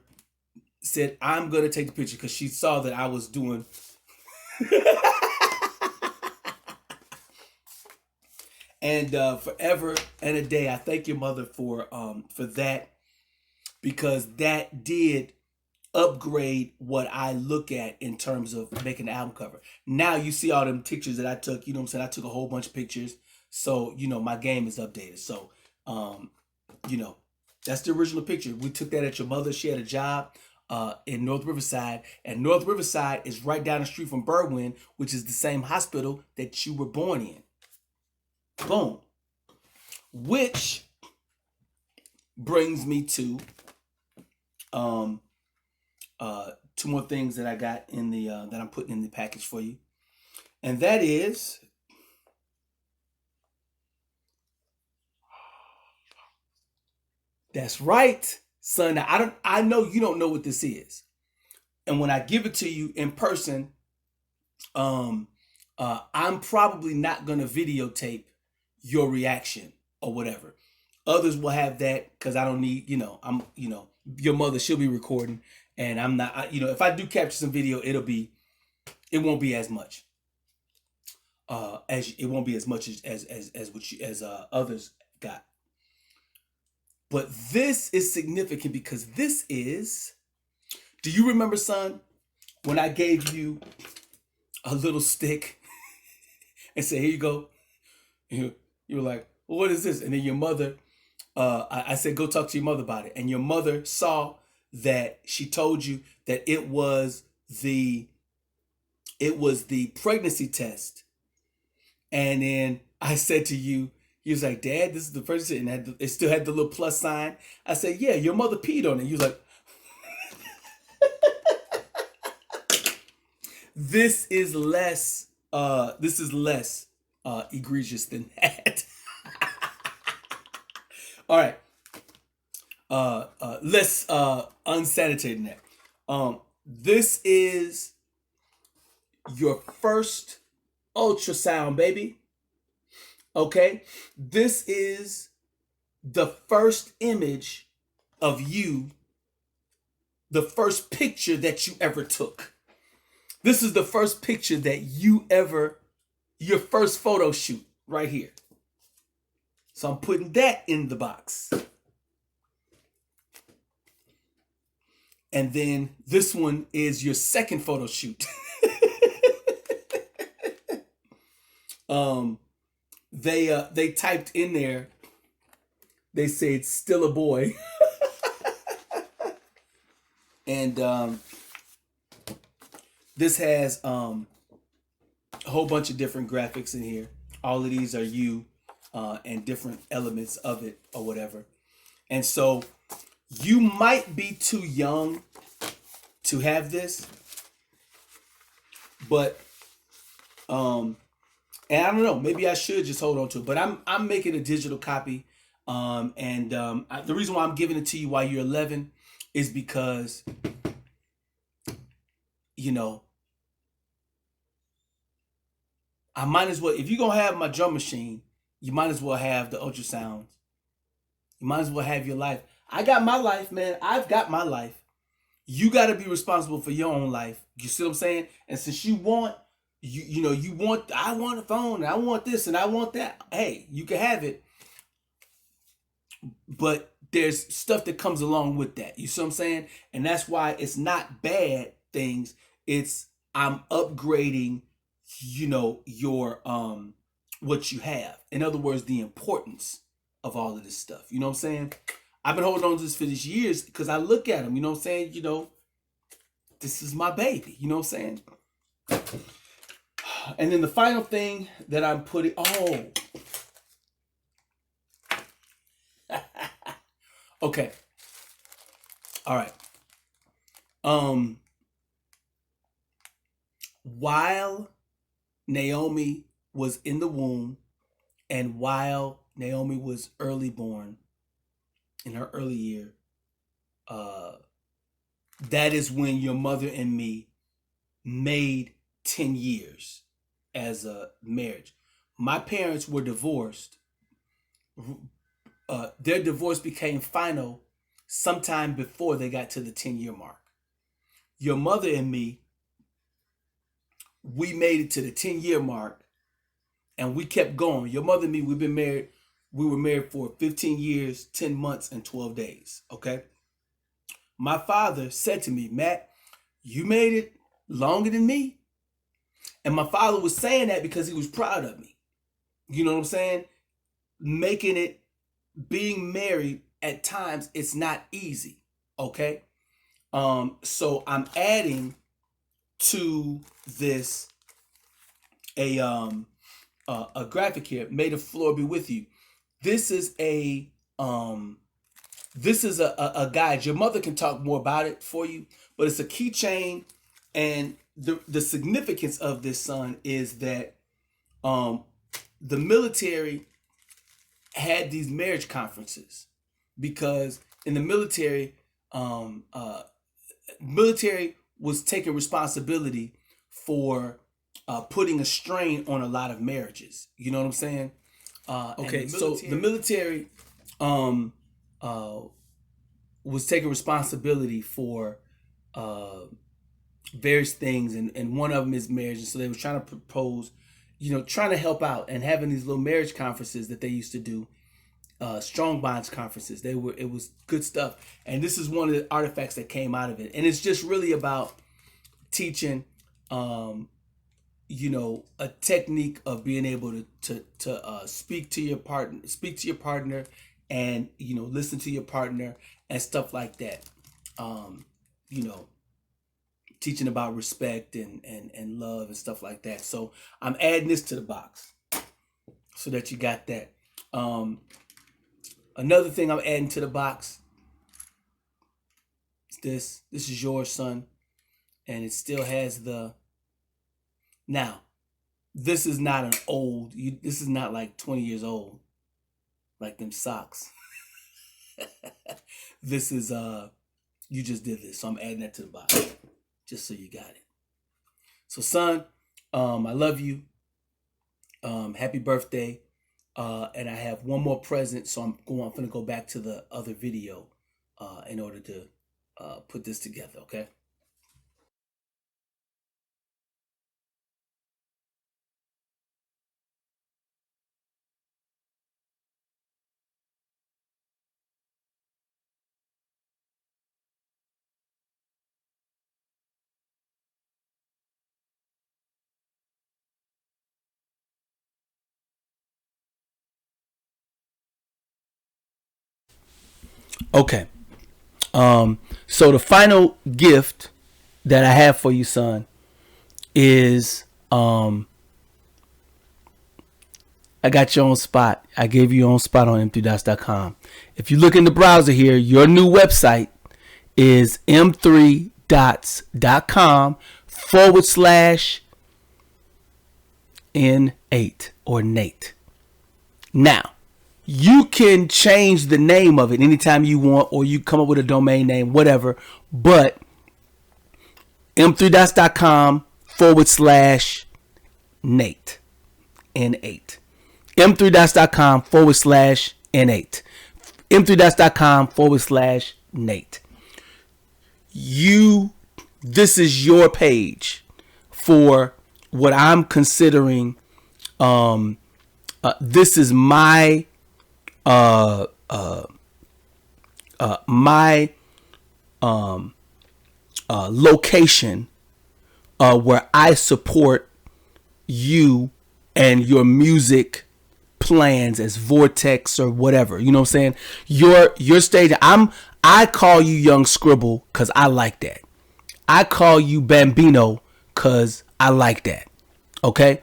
said, I'm going to take the picture because she saw that I was doing. And forever and a day, I thank your mother for that, because that did upgrade what I look at in terms of making the album cover. Now you see all them pictures that I took. You know what I'm saying? I took a whole bunch of pictures. So, my game is updated. So, that's the original picture. We took that at your mother. She had a job in North Riverside. And North Riverside is right down the street from Berwyn, which is the same hospital that you were born in. Boom. Which brings me to two more things that I got in the that I'm putting in the package for you. And that is that's right, son. Now, I know you don't know what this is. And when I give it to you in person, I'm probably not gonna videotape your reaction or whatever. Others will have that because I don't need, your mother, she'll be recording, and I'm not, if I do capture some video, it won't be as much. As it won't be as much as what you, as others got. But this is significant because this is. Do you remember, son, when I gave you a little stick and said, "Here you go," you were like, well, "What is this?" And then your mother, I said, "Go talk to your mother about it." And your mother saw that she told you that it was the pregnancy test. And then I said to you, he was like, "Dad, this is the pregnancy," and it still had the little plus sign. I said, "Yeah, your mother peed on it." You was like, this is less egregious than that. All right. Less unsanitary than that. This is your first ultrasound, baby. Okay? This is the first image of you, the first picture that you ever took. This is the first picture that your first photo shoot right here. So I'm putting that in the box. And then this one is your second photo shoot. They typed in there, they say it's still a boy. And this has a whole bunch of different graphics in here. All of these are you and different elements of it or whatever. And so you might be too young to have this, but and I don't know, maybe I should just hold on to it. But I'm making a digital copy, the reason why I'm giving it to you while you're 11 is because I might as well, if you're gonna have my drum machine, you might as well have the ultrasounds. You might as well have your life. I got my life, man. I've got my life. You got to be responsible for your own life. You see what I'm saying? And since you want, I want a phone, and I want this, and I want that. Hey, you can have it. But there's stuff that comes along with that. You see what I'm saying? And that's why it's not bad things. It's I'm upgrading, your what you have. In other words, the importance of all of this stuff. You know what I'm saying? I've been holding on to this for these years because I look at them, you know what I'm saying? This is my baby, you know what I'm saying? And then the final thing that I'm putting, okay. All right. While Naomi was in the womb and while Naomi was early born in her early year, that is when your mother and me made 10 years as a marriage. My parents were divorced. Their divorce became final sometime before they got to the 10-year mark. Your mother and me, we made it to the 10-year mark and we kept going. Your mother and me, we were married for 15 years, 10 months, and 12 days. Okay. My father said to me, Matt, you made it longer than me. And my father was saying that because he was proud of me. You know what I'm saying? Being married at times, it's not easy. Okay. So I'm adding to this a graphic here. May the floor be with you. This is a guide. Your mother can talk more about it for you, but it's a keychain, and the significance of this, son, is that the military had these marriage conferences because in the military, military was taking responsibility for putting a strain on a lot of marriages. You know what I'm saying? Okay, so the military was taking responsibility for various things, and one of them is marriage. And so they were trying to propose, trying to help out and having these little marriage conferences that they used to do, strong bonds conferences. It was good stuff. And this is one of the artifacts that came out of it. And it's just really about teaching, a technique of being able to speak to your partner, and listen to your partner and stuff like that. Teaching about respect and love and stuff like that. So I'm adding this to the box so that you got that. Another thing I'm adding to the box is this. This is yours, son, and it still has the. Now, this is not an old. This is not like 20 years old, like them socks. This is you just did this, so I'm adding that to the box, just so you got it. So, son, I love you. Happy birthday. And I have one more present, so I'm gonna go back to the other video in order to put this together, okay? Okay. So the final gift that I have for you, son, is I got your own spot. I gave you your own spot on m3dots.com. If you look in the browser here, your new website is m3dots.com/N8 or Nate. Now, you can change the name of it anytime you want, or you come up with a domain name, whatever. But m3dots.com/Nate. N8. m3dots.com/N8. m3dots.com/Nate. This is your page for what I'm considering. This is my location where I support you and your music plans as Vortex or whatever. You know what I'm saying? Your stage. I call you Young Scribble because I like that. I call you Bambino because I like that. Okay.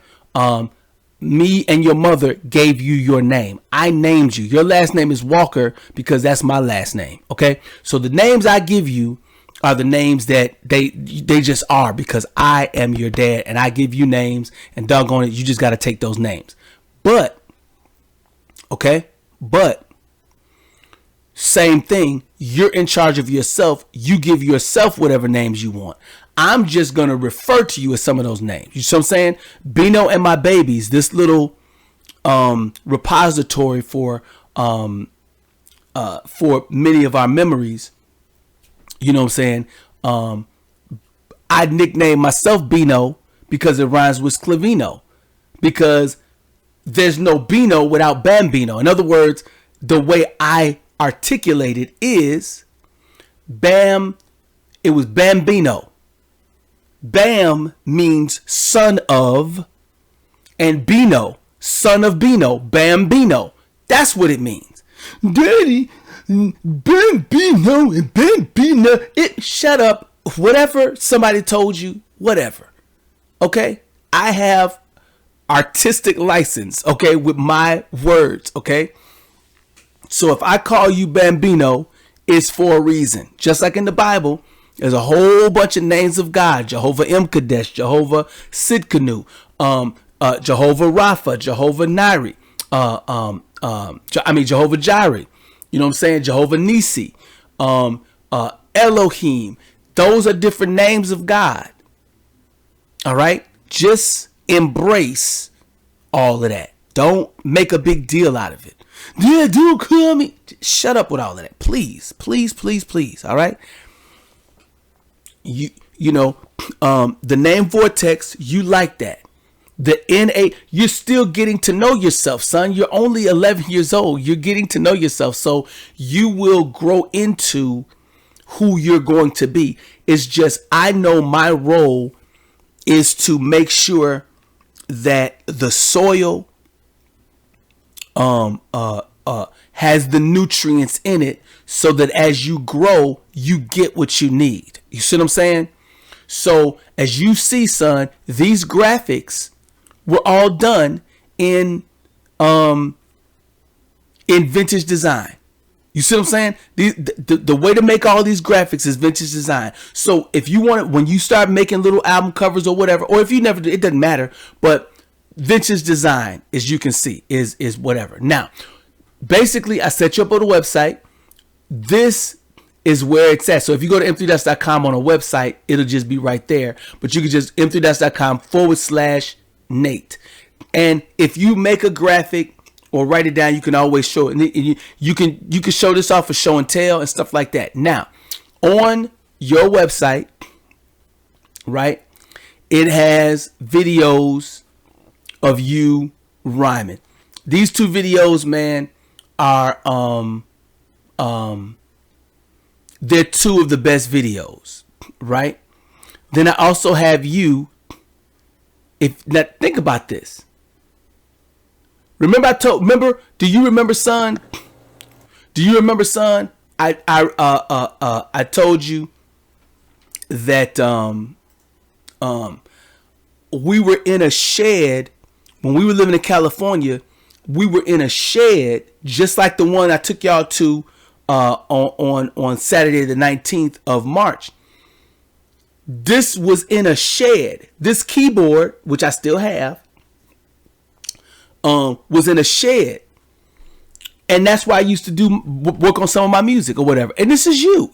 Me and your mother gave you your name. I named you. Your last name is Walker because that's my last name. Okay. So the names I give you are the names that they just are because I am your dad and I give you names, and doggone it, you just got to take those names. But, okay. But same thing. You're in charge of yourself. You give yourself whatever names you want. I'm just going to refer to you as some of those names. You see what I'm saying? Bino and my babies, this little repository for many of our memories. You know what I'm saying? I nicknamed myself Bino because it rhymes with Sclavino. Because there's no Bino without Bambino. In other words, the way I articulate it is Bam. It was Bambino. Bam means son of, and Bino, son of Bino, Bambino. That's what it means. Daddy, Bambino and Bambino. Shut up. Whatever somebody told you, whatever. Okay? I have artistic license, okay, with my words, okay? So if I call you Bambino, it's for a reason. Just like in the Bible, there's a whole bunch of names of God. Jehovah Kadesh, Jehovah Sidkenu, Jehovah Rapha, Jehovah Niri, Jehovah Jireh. You know what I'm saying? Jehovah Nisi, Elohim. Those are different names of God. All right? Just embrace all of that. Don't make a big deal out of it. Yeah, dude, call me. Shut up with all of that. Please, please, please, please. All right? You know, the name Vortex, you like that. The NA, you're still getting to know yourself, son. You're only 11 years old. You're getting to know yourself. So you will grow into who you're going to be. It's just, I know my role is to make sure that the soil has the nutrients in it so that as you grow, you get what you need. You see what I'm saying? So as you see, son, these graphics were all done in vintage design. You see what I'm saying? The way to make all these graphics is vintage design. So if you want it, when you start making little album covers or whatever, or if you never, it doesn't matter. But vintage design, as you can see, is whatever. Now, basically, I set you up on the website. This is where it's at. So if you go to m3dots.com on a website, it'll just be right there. But you can just m3dots.com/Nate. And if you make a graphic or write it down, you can always show it. And you can show this off for show and tell and stuff like that. Now, on your website, right, it has videos of you rhyming. These two videos, man, are they're two of the best videos, right? Then I also have you. Now think about this. Remember do you remember, son? Do you remember, son? I told you that we were in a shed when we were living in California. We were in a shed just like the one I took y'all to on Saturday the 19th of March. This was in a shed. This keyboard, which I still have, was in a shed. And that's why I used to work on some of my music or whatever. And this is you.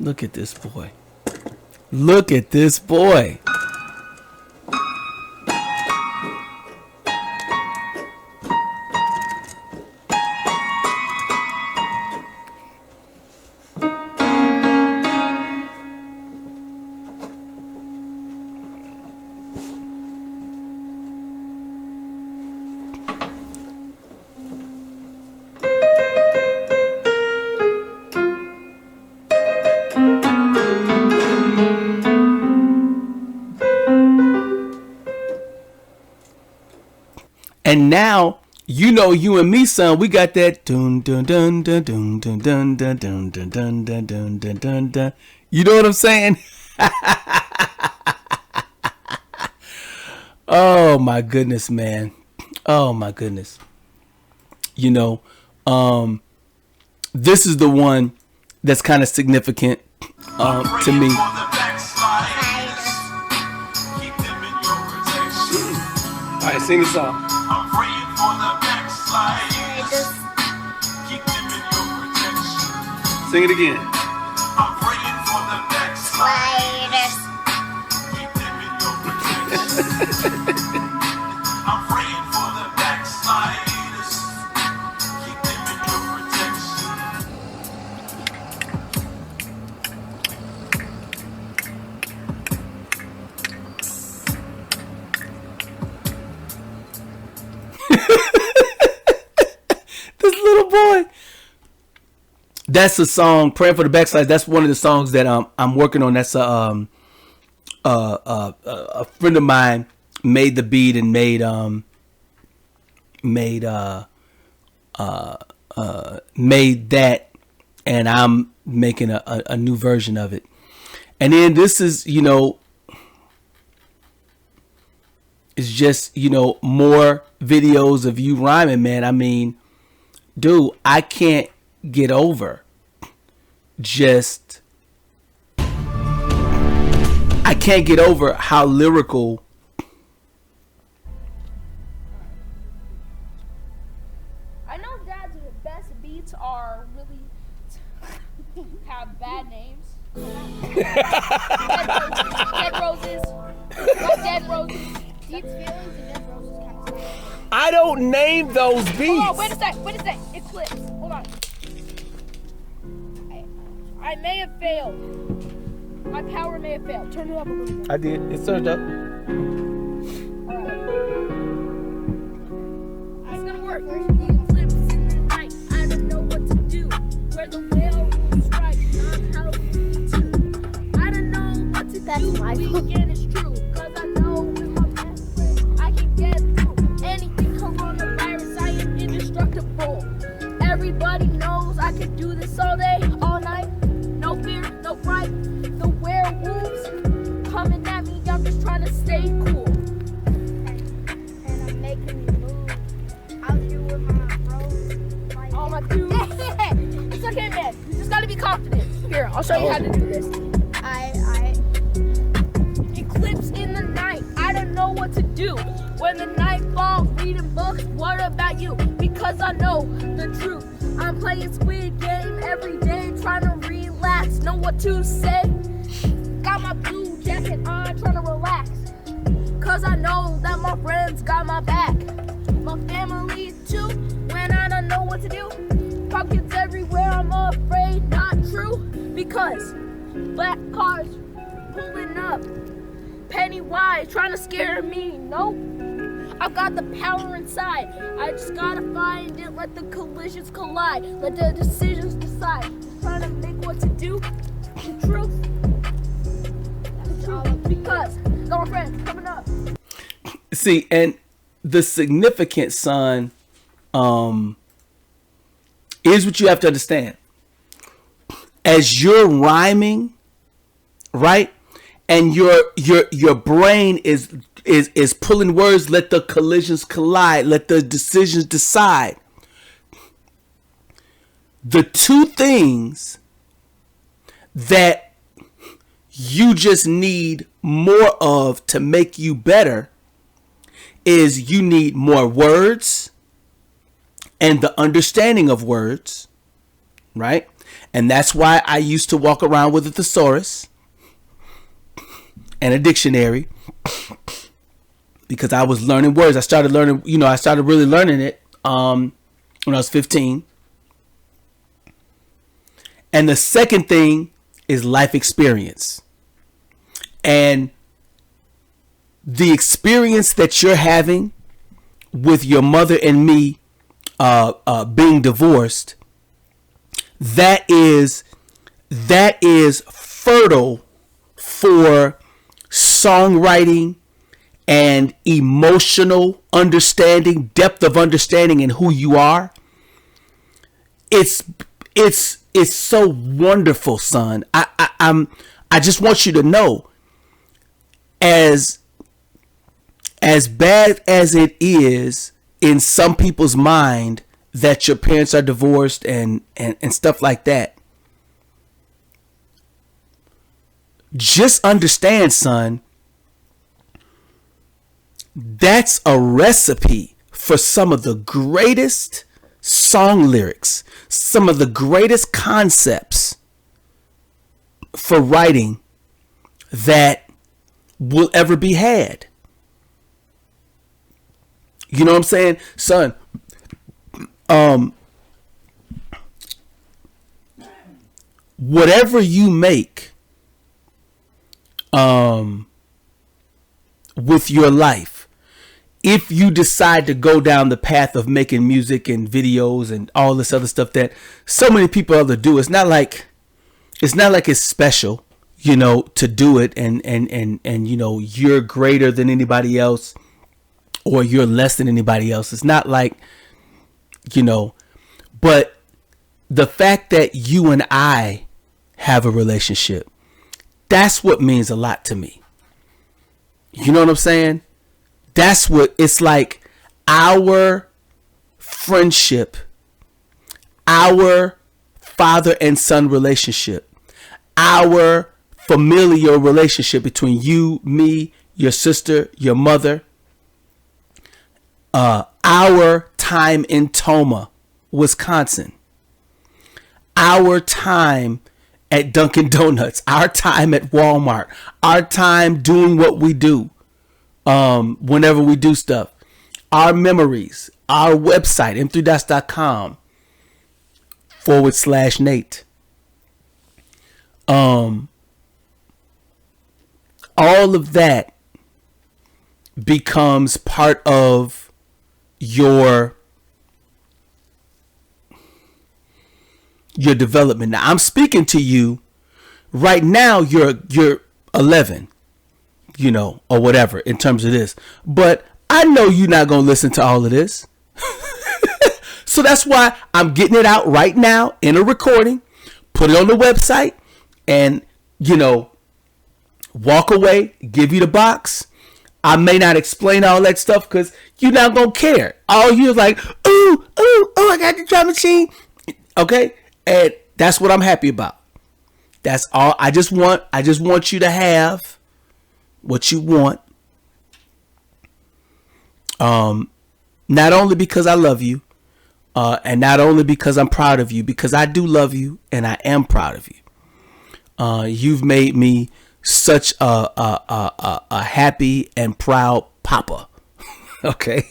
Look at this boy. Look at this boy. And now, you know, you and me, son, we got that dun dun dun dun dun dun dun dun dun dun dun dun dun dun dun dun. You know what I'm saying? Oh my goodness, man. Oh my goodness. You know, this is the one that's kind of significant to me. All right, sing a song. I'm praying for the backsliders. Keep them in your protection. Sing it again. I'm praying for the backsliders. Keep them in your protection. I'm praying for the backsliders. Keep them in your This little boy. That's a song, "Praying for the Backslide." That's one of the songs that I'm working on. That's a friend of mine made the beat and made that, and I'm making a new version of it. And then this is, you know, it's just, you know, more videos of you rhyming, man. I mean, dude, I can't get over I can't get over how lyrical I know dads with the best beats are really have bad names. Dead Roses. Not Dead Roses. Deep Feelings and Dead Roses kind of stuff. I don't name those beats. Hold on, wait a sec. Eclipse. Hold on. I may have failed. My power may have failed. Turn it up a little bit. I did. It's turned up. Alright. It's gonna work. Eclipse in the night. I don't know what to do. Where the whale will strike. I'm Halloween too. I don't know what to do. Weekend is true. Cause I know with my best friend I can get through anything. Coronavirus, I am indestructible. Everybody knows I can do this all day, all night. No fear, no fright. The werewolves coming at me. I'm just trying to stay cool. And I'm making you move. Out here with my bros. All my dudes. It's okay, man. You just gotta be confident. Here, I'll show you how to do this. Eclipse in the night. I don't know what to do. When the night falls, reading books. What about you? Because I know the truth. I'm playing Squid Game every day, trying to relax. Know what to say. Got my blue jacket on, trying to relax. Cause I know that my friends got my back. My family too, when I don't know what to do. Pumpkins everywhere, I'm afraid not true. Because black cars pulling up. Pennywise trying to scare me, nope. I've got the power inside. I just gotta find it, let the collisions collide. Let the decisions decide. Just trying to make what to do. The truth. Because no friends coming up. See, and the significance, son, is what you have to understand. As you're rhyming, right? And your brain is pulling words, let the collisions collide, let the decisions decide. The two things that you just need more of to make you better is you need more words and the understanding of words, right? And that's why I used to walk around with a thesaurus and a dictionary, because I was learning words. I started really learning it when I was 15. And the second thing is life experience. And the experience that you're having with your mother and me being divorced, that is fertile for songwriting and emotional understanding, depth of understanding in who you are. It's so wonderful, son. I just want you to know, as bad as it is in some people's mind that your parents are divorced and stuff like that, just understand, son, that's a recipe for some of the greatest song lyrics, some of the greatest concepts for writing that will ever be had. You know what I'm saying, son? Whatever you make with your life, if you decide to go down the path of making music and videos and all this other stuff that so many people other do, it's not like it's special, you know, to do it, and you know, you're greater than anybody else or you're less than anybody else. It's not like, you know, but the fact that you and I have a relationship, that's what means a lot to me. You know what I'm saying? That's what it's like. Our friendship, our father and son relationship, our familial relationship between you, me, your sister, your mother, our time in Toma, Wisconsin, our time at Dunkin' Donuts, our time at Walmart, our time doing what we do, whenever we do stuff, our memories, our website, m3dots.com/Nate. All of that becomes part of your development. Now, I'm speaking to you right now. You're 11, you know, or whatever in terms of this, but I know you're not going to listen to all of this. So that's why I'm getting it out right now in a recording, put it on the website, and, you know, walk away, give you the box. I may not explain all that stuff because you're not going to care. All you're like, ooh, I got the drum machine. Okay. And that's what I'm happy about. That's all. I just want you to have what you want. Not only because I love you, and not only because I'm proud of you, because I do love you and I am proud of you. You've made me such a happy and proud papa. Okay.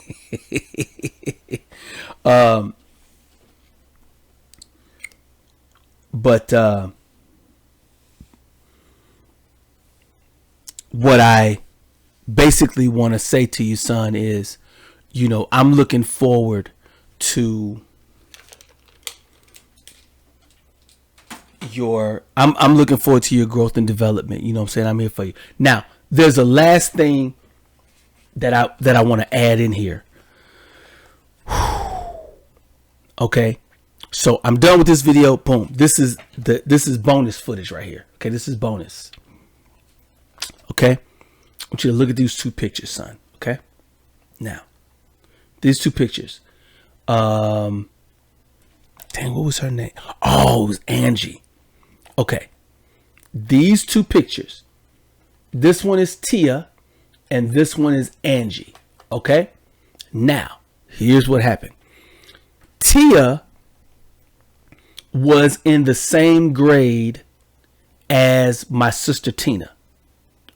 But what I basically want to say to you, son, is, you know, I'm looking forward to I'm looking forward to your growth and development. You know what I'm saying? I'm here for you. Now, there's a last thing that I want to add in here. Okay. So I'm done with this video. Boom. This is bonus footage right here. Okay, this is bonus. Okay. I want you to look at these two pictures, son. Okay. Now, these two pictures. Dang, what was her name? Oh, it was Angie. Okay. These two pictures. This one is Tia and this one is Angie. Okay. Now, here's what happened. Tia was in the same grade as my sister Tina.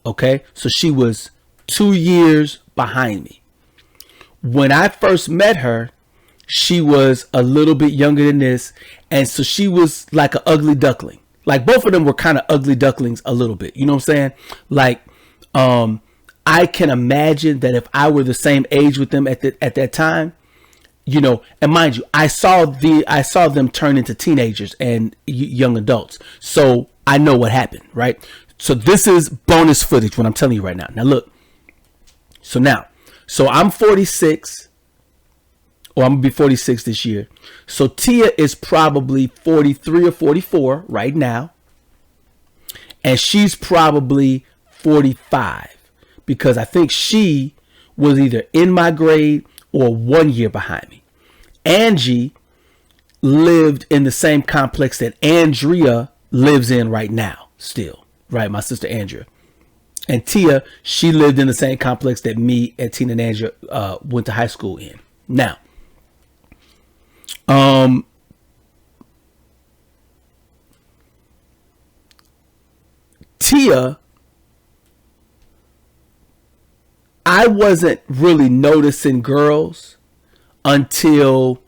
Okay. So she was 2 years behind me. When I first met her, she was a little bit younger than this. And so she was like an ugly duckling. Like both of them were kind of ugly ducklings a little bit. You know what I'm saying? Like, I can imagine that if I were the same age with them at that time, you know, and mind you, I saw them turn into teenagers and young adults. So I know what happened, right? So this is bonus footage, what I'm telling you right now. Now look, So I'm 46, or I'm gonna be 46 this year. So Tia is probably 43 or 44 right now. And she's probably 45, because I think she was either in my grade or 1 year behind me. Angie lived in the same complex that Andrea lives in right now still, right? My sister Andrea. And Tia, she lived in the same complex that me and Tina and Andrea went to high school in. Now, Tia, I wasn't really noticing girls until,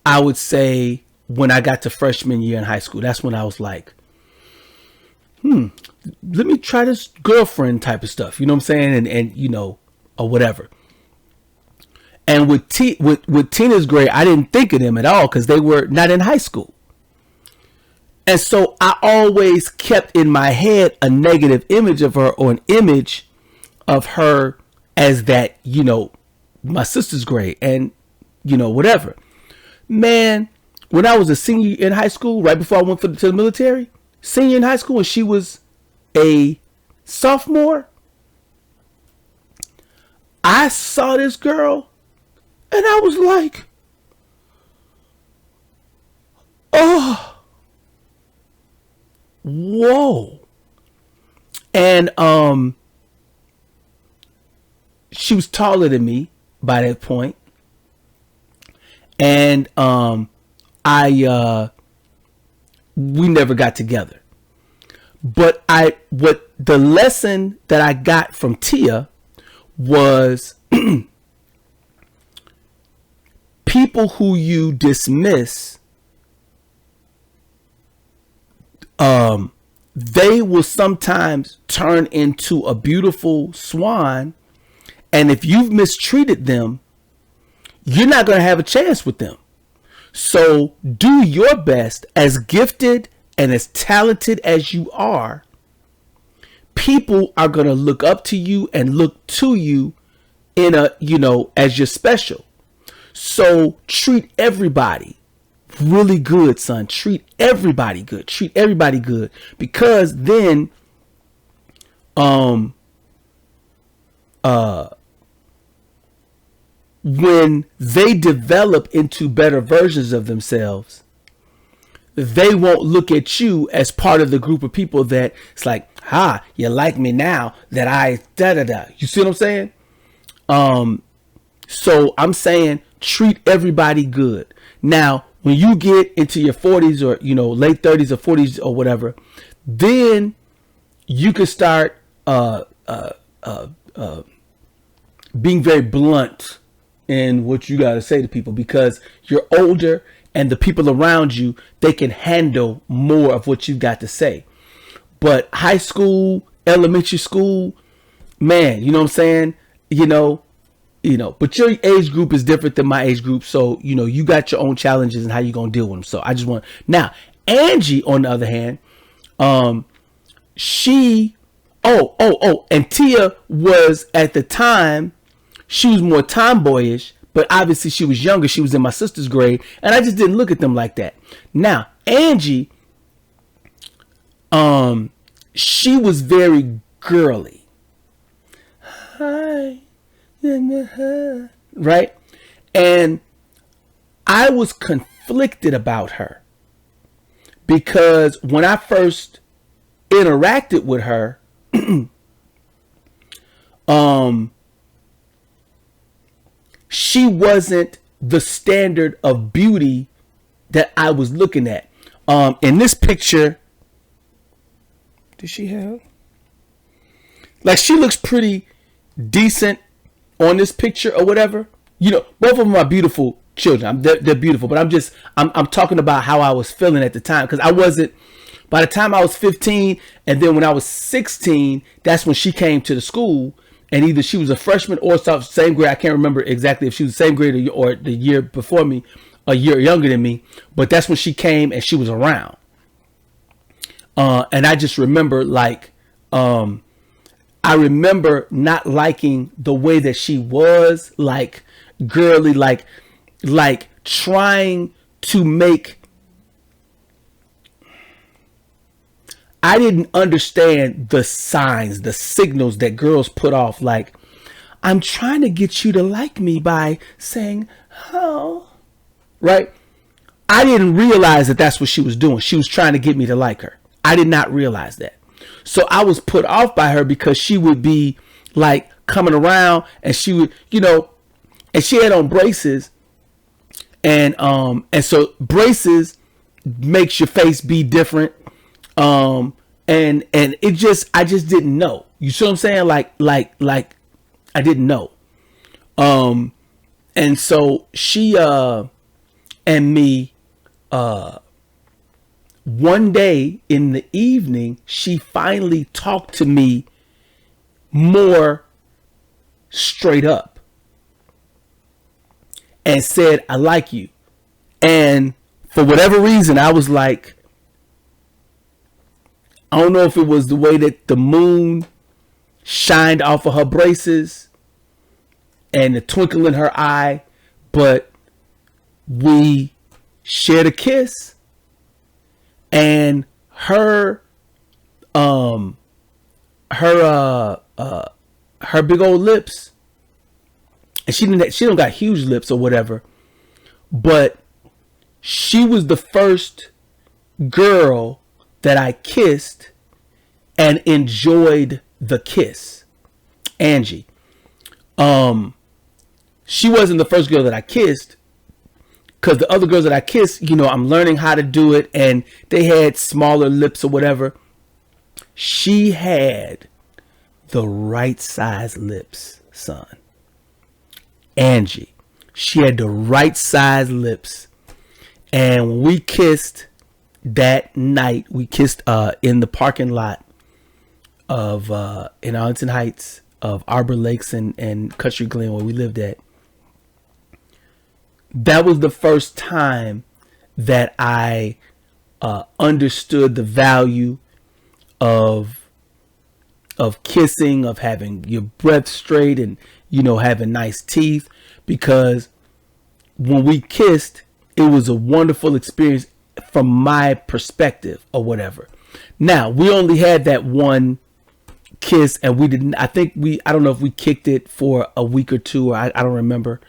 I would say, when I got to freshman year in high school. That's when I was like, let me try this girlfriend type of stuff. You know what I'm saying? And you know, or whatever. And with Tina's grade, I didn't think of them at all because they were not in high school. And so I always kept in my head a negative image of her, or an image of her as that, you know, my sister's grade and, you know, whatever. Man, when I was a senior in high school, right before I went to the military, senior in high school, and she was a sophomore, I saw this girl and I was like, oh, whoa. And she was taller than me by that point. And we never got together. But what the lesson that I got from Tia was people who you dismiss, they will sometimes turn into a beautiful swan. And if you've mistreated them, you're not going to have a chance with them. So do your best. As gifted and as talented as you are, people are going to look up to you and look to you in a, you know, as you're special. So treat everybody really good, son. Treat everybody good. Treat everybody good, because then when they develop into better versions of themselves, they won't look at you as part of the group of people that it's like, you like me now that I da-da-da. You see what I'm saying? So I'm saying treat everybody good. Now, when you get into your 40s or, you know, late 30s or 40s or whatever, then you can start being very blunt in what you got to say to people, because you're older and the people around you, they can handle more of what you've got to say. But high school, elementary school, man, you know what I'm saying? You know, but your age group is different than my age group. So, you know, you got your own challenges and how you going to deal with them. So I just want, now, Angie, on the other hand, and Tia was, at the time, she was more tomboyish, but obviously she was younger. She was in my sister's grade, and I just didn't look at them like that. Now, Angie, she was very girly. Hi. Right? And I was conflicted about her, because when I first interacted with her, she wasn't the standard of beauty that I was looking at. In this picture, does she have, like, she looks pretty decent on this picture or whatever. You know, both of them are beautiful children. They're beautiful, but I'm talking about how I was feeling at the time, because I wasn't, by the time I was 15, and then when I was 16, that's when she came to the school, and either she was a freshman or same grade. I can't remember exactly if she was the same grade or the year before me, a year younger than me, but that's when she came and she was around. And I just remember, like, I I remember not liking the way that she was, like girly, like trying to make. I didn't understand the signs, the signals that girls put off. Like, I'm trying to get you to like me by saying, oh, right? I didn't realize that that's what she was doing. She was trying to get me to like her. I did not realize that. So I was put off by her because she would be like coming around and she would, and she had on braces. And so braces makes your face be different. And it just, I just didn't know. You see what I'm saying? Like I didn't know. And so she, and me, one day in the evening, she finally talked to me more straight up and said, I like you. And for whatever reason, I was like, I don't know if it was the way that the moon shined off of her braces and the twinkle in her eye, but we shared a kiss, and her big old lips, and she don't got huge lips or whatever, but she was the first girl that I kissed and enjoyed the kiss. Angie. She wasn't the first girl that I kissed, because the other girls that I kissed, I'm learning how to do it, and they had smaller lips or whatever. She had the right size lips, son. Angie. She had the right size lips. And when we kissed that night, we kissed in the parking lot of in Arlington Heights of Arbor Lakes and Country Glen, where we lived at. That was the first time that I understood the value of kissing, of having your breath straight, and having nice teeth. Because when we kissed, it was a wonderful experience from my perspective or whatever. Now, we only had that one kiss, and we didn't, I don't know if we kicked it for a week or two, or I don't remember.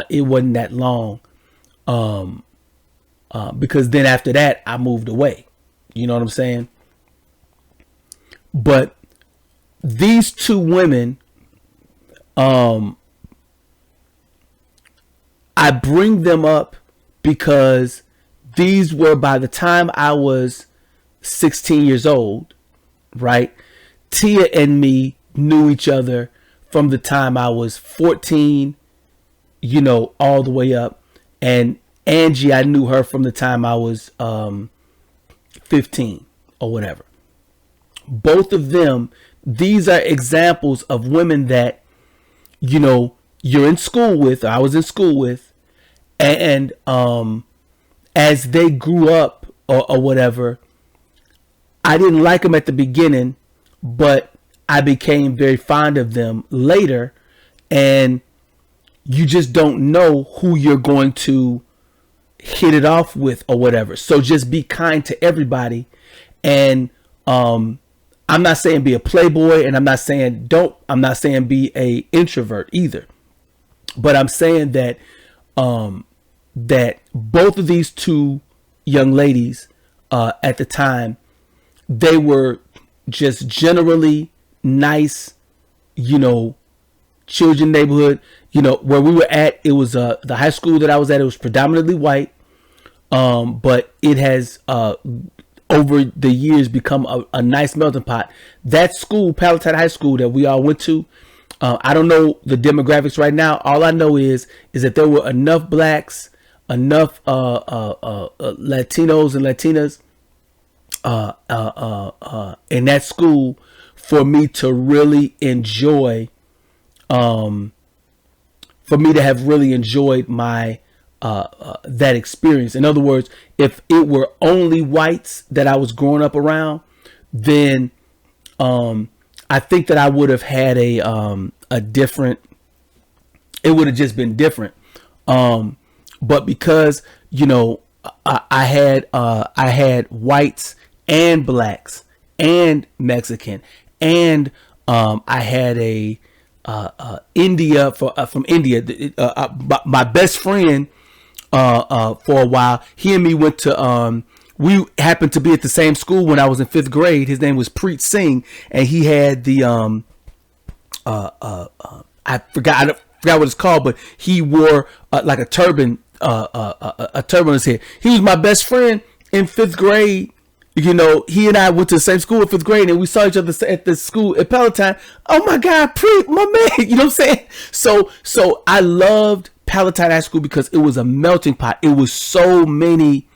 It wasn't that long. Because then after that, I moved away. You know what I'm saying? But these two women, I bring them up because these were, by the time I was 16 years old, right? Tia and me knew each other from the time I was 14, all the way up. And Angie, I knew her from the time I was 15 or whatever. Both of them, these are examples of women that, you're in school with, or I was in school with, and as they grew up or whatever, I didn't like them at the beginning, but I became very fond of them later. And you just don't know who you're going to hit it off with or whatever. So just be kind to everybody. And I'm not saying be a playboy, and I'm not saying be a introvert either. But I'm saying that that both of these two young ladies at the time, they were just generally nice, children neighborhood. Where we were at, it was the high school that I was at, it was predominantly white, but it has over the years become a nice melting pot. That school, Palatine High School, that we all went to, I don't know the demographics right now. All I know is that there were enough blacks, enough Latinos and Latinas in that school for me to really enjoy, for me to have really enjoyed my that experience. In other words, if it were only whites that I was growing up around, then I I think that I would have had a different, it would have just been different. But because, I had whites and blacks and Mexican, and I had a India from India. My best friend for a while, he and me went to we happened to be at the same school when I was in 5th grade. His name was Preet Singh, and he had the I forgot what it's called, but he wore like a turban, a turban on his head. He was my best friend in 5th grade. He and I went to the same school in 5th grade, and we saw each other at the school at Palatine. Oh my God, Preet, my man! You know what I'm saying? So I loved Palatine High School because it was a melting pot. It was so many.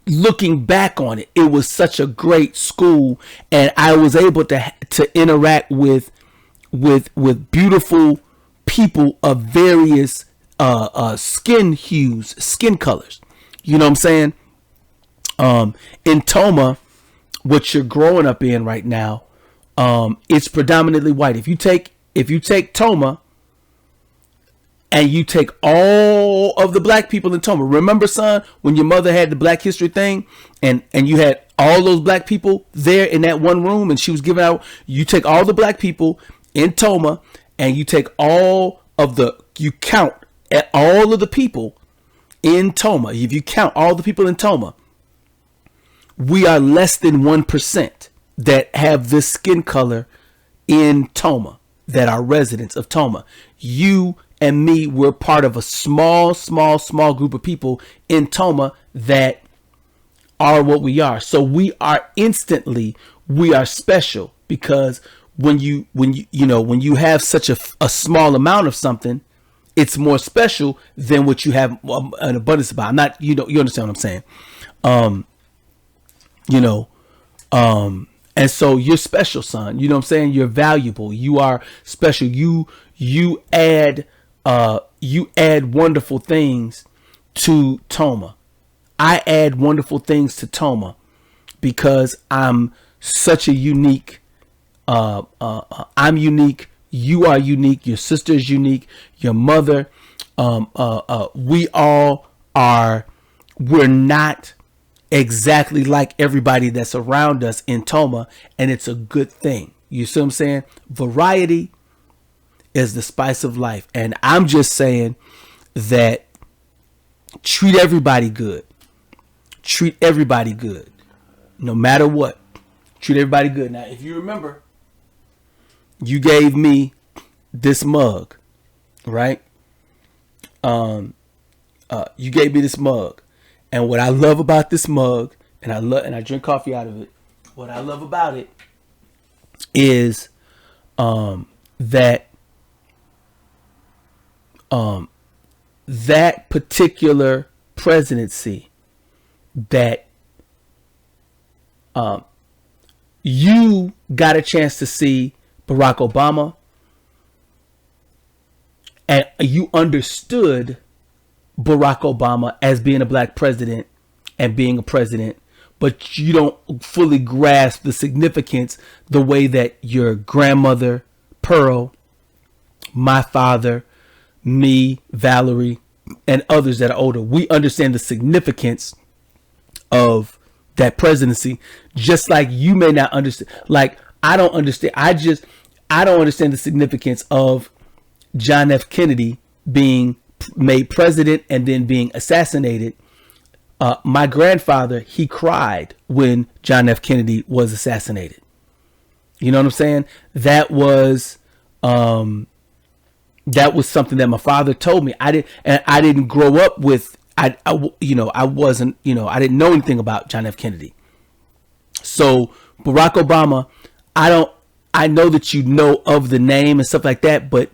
Looking back on it, it was such a great school, and I was able to interact with beautiful people of various skin hues, skin colors. You know what I'm saying? In Toma, what you're growing up in right now, it's predominantly white. If you take Toma and you take all of the black people in Toma, remember, son, when your mother had the Black History thing, and you had all those black people there in that one room, and she was giving out. You take all the black people in Toma, and you take you count at all of the people in Toma. If you count all the people in Toma, we are less than 1% that have this skin color in Toma, that are residents of Toma. You and me, we're part of a small group of people in Toma that are what we are. So we are special, because when you have such a small amount of something, it's more special than what you have an abundance about. I'm not, you understand what I'm saying? And so you're special, son. You know what I'm saying? You're valuable. You are special. You add wonderful things to Toma. I add wonderful things to Toma because I'm such a unique. I'm unique. You are unique. Your sister is unique. Your mother. We all are. We're not exactly like everybody that's around us in Toma, and it's a good thing. You see what I'm saying? Variety is the spice of life, and I'm just saying that treat everybody good. Treat everybody good, no matter what. Treat everybody good. Now, if you remember, you gave me this mug, right? You gave me this mug. And what I love about this mug, and I drink coffee out of it. What I love about it is that particular presidency, that you got a chance to see Barack Obama, and you understood Barack Obama as being a black president and being a president, but you don't fully grasp the significance the way that your grandmother, Pearl, my father, me, Valerie, and others that are older, we understand the significance of that presidency, just like you may not understand. Like, I don't understand. I don't understand the significance of John F. Kennedy being made president and then being assassinated. My grandfather, he cried when John F. Kennedy was assassinated. You know what I'm saying? That was something that my father told me. I didn't grow up with. I wasn't. I didn't know anything about John F. Kennedy. So Barack Obama, I know that you know of the name and stuff like that, but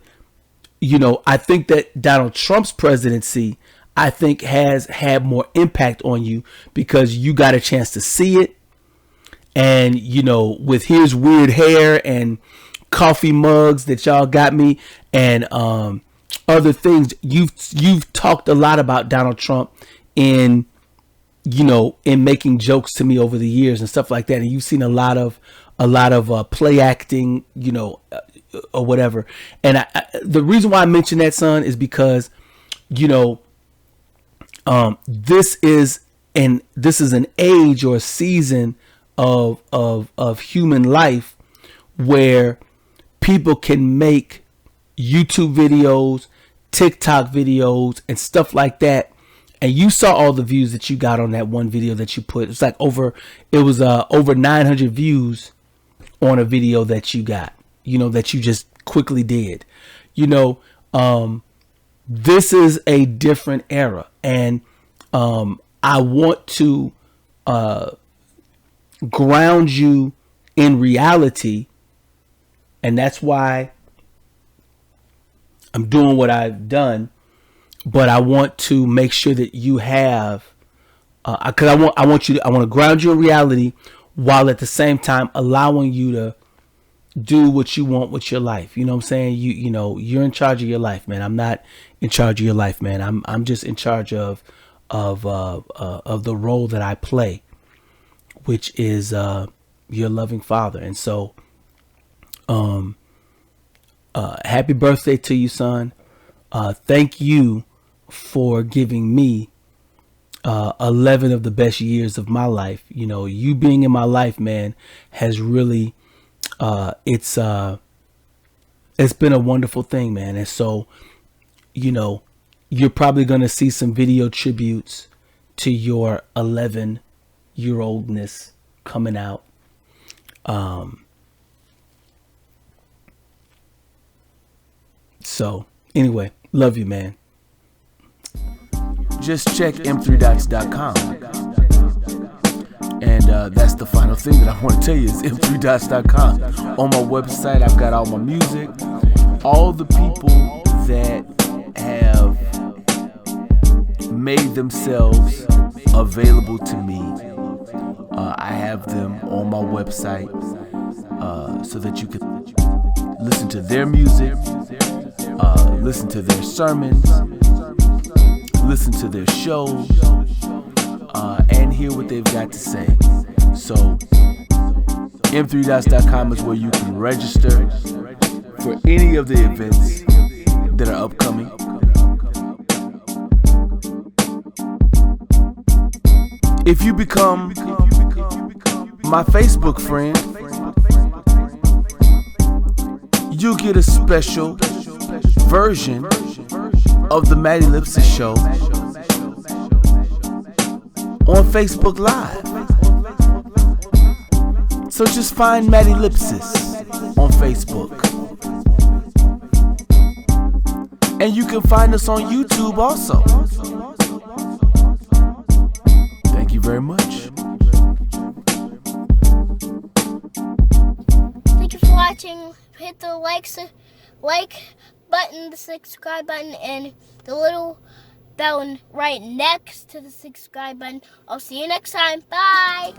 I think that Donald Trump's presidency, I think, has had more impact on you because you got a chance to see it. And, with his weird hair and coffee mugs that y'all got me and other things, you've talked a lot about Donald Trump in making jokes to me over the years and stuff like that. And you've seen a lot of a lot of play acting, or whatever. And the reason why I mention that, son, is because, you know, this is an age or a season of human life where people can make YouTube videos, TikTok videos, and stuff like that. And you saw all the views that you got on that one video that you put. It's like over 900 views on a video that you got, that you just quickly did. This is a different era, and I want to ground you in reality, and that's why I'm doing what I've done. But I want to make sure that you have, because I want to ground you in reality, while at the same time allowing you to do what you want with your life. You know what I'm saying? You're in charge of your life, man. I'm not in charge of your life, man. I'm just in charge of the role that I play, which is your loving father. And so, happy birthday to you, son. Thank you for giving me 11 of the best years of my life. You being in my life, man, has really it's been a wonderful thing, man. And so, you're probably going to see some video tributes to your 11-year-oldness coming out. So anyway, love you, man. Just check m3dots.com. And that's the final thing that I want to tell you is m3dots.com. On my website, I've got all my music. All the people that have made themselves available to me, I have them on my website so that you can listen to their music, listen to their sermons, listen to their shows, and hear what they've got to say. So m3dots.com is where you can register for any of the events that are upcoming. If you become my Facebook friend, you'll get a special version of the Matty Lipsis Show on Facebook Live. So just find Matty Lipsis on Facebook. And you can find us on YouTube also. Thank you very much. Thank you for watching. Hit the like button, the subscribe button, and the little bell right next to the subscribe button. I'll see you next time. Bye.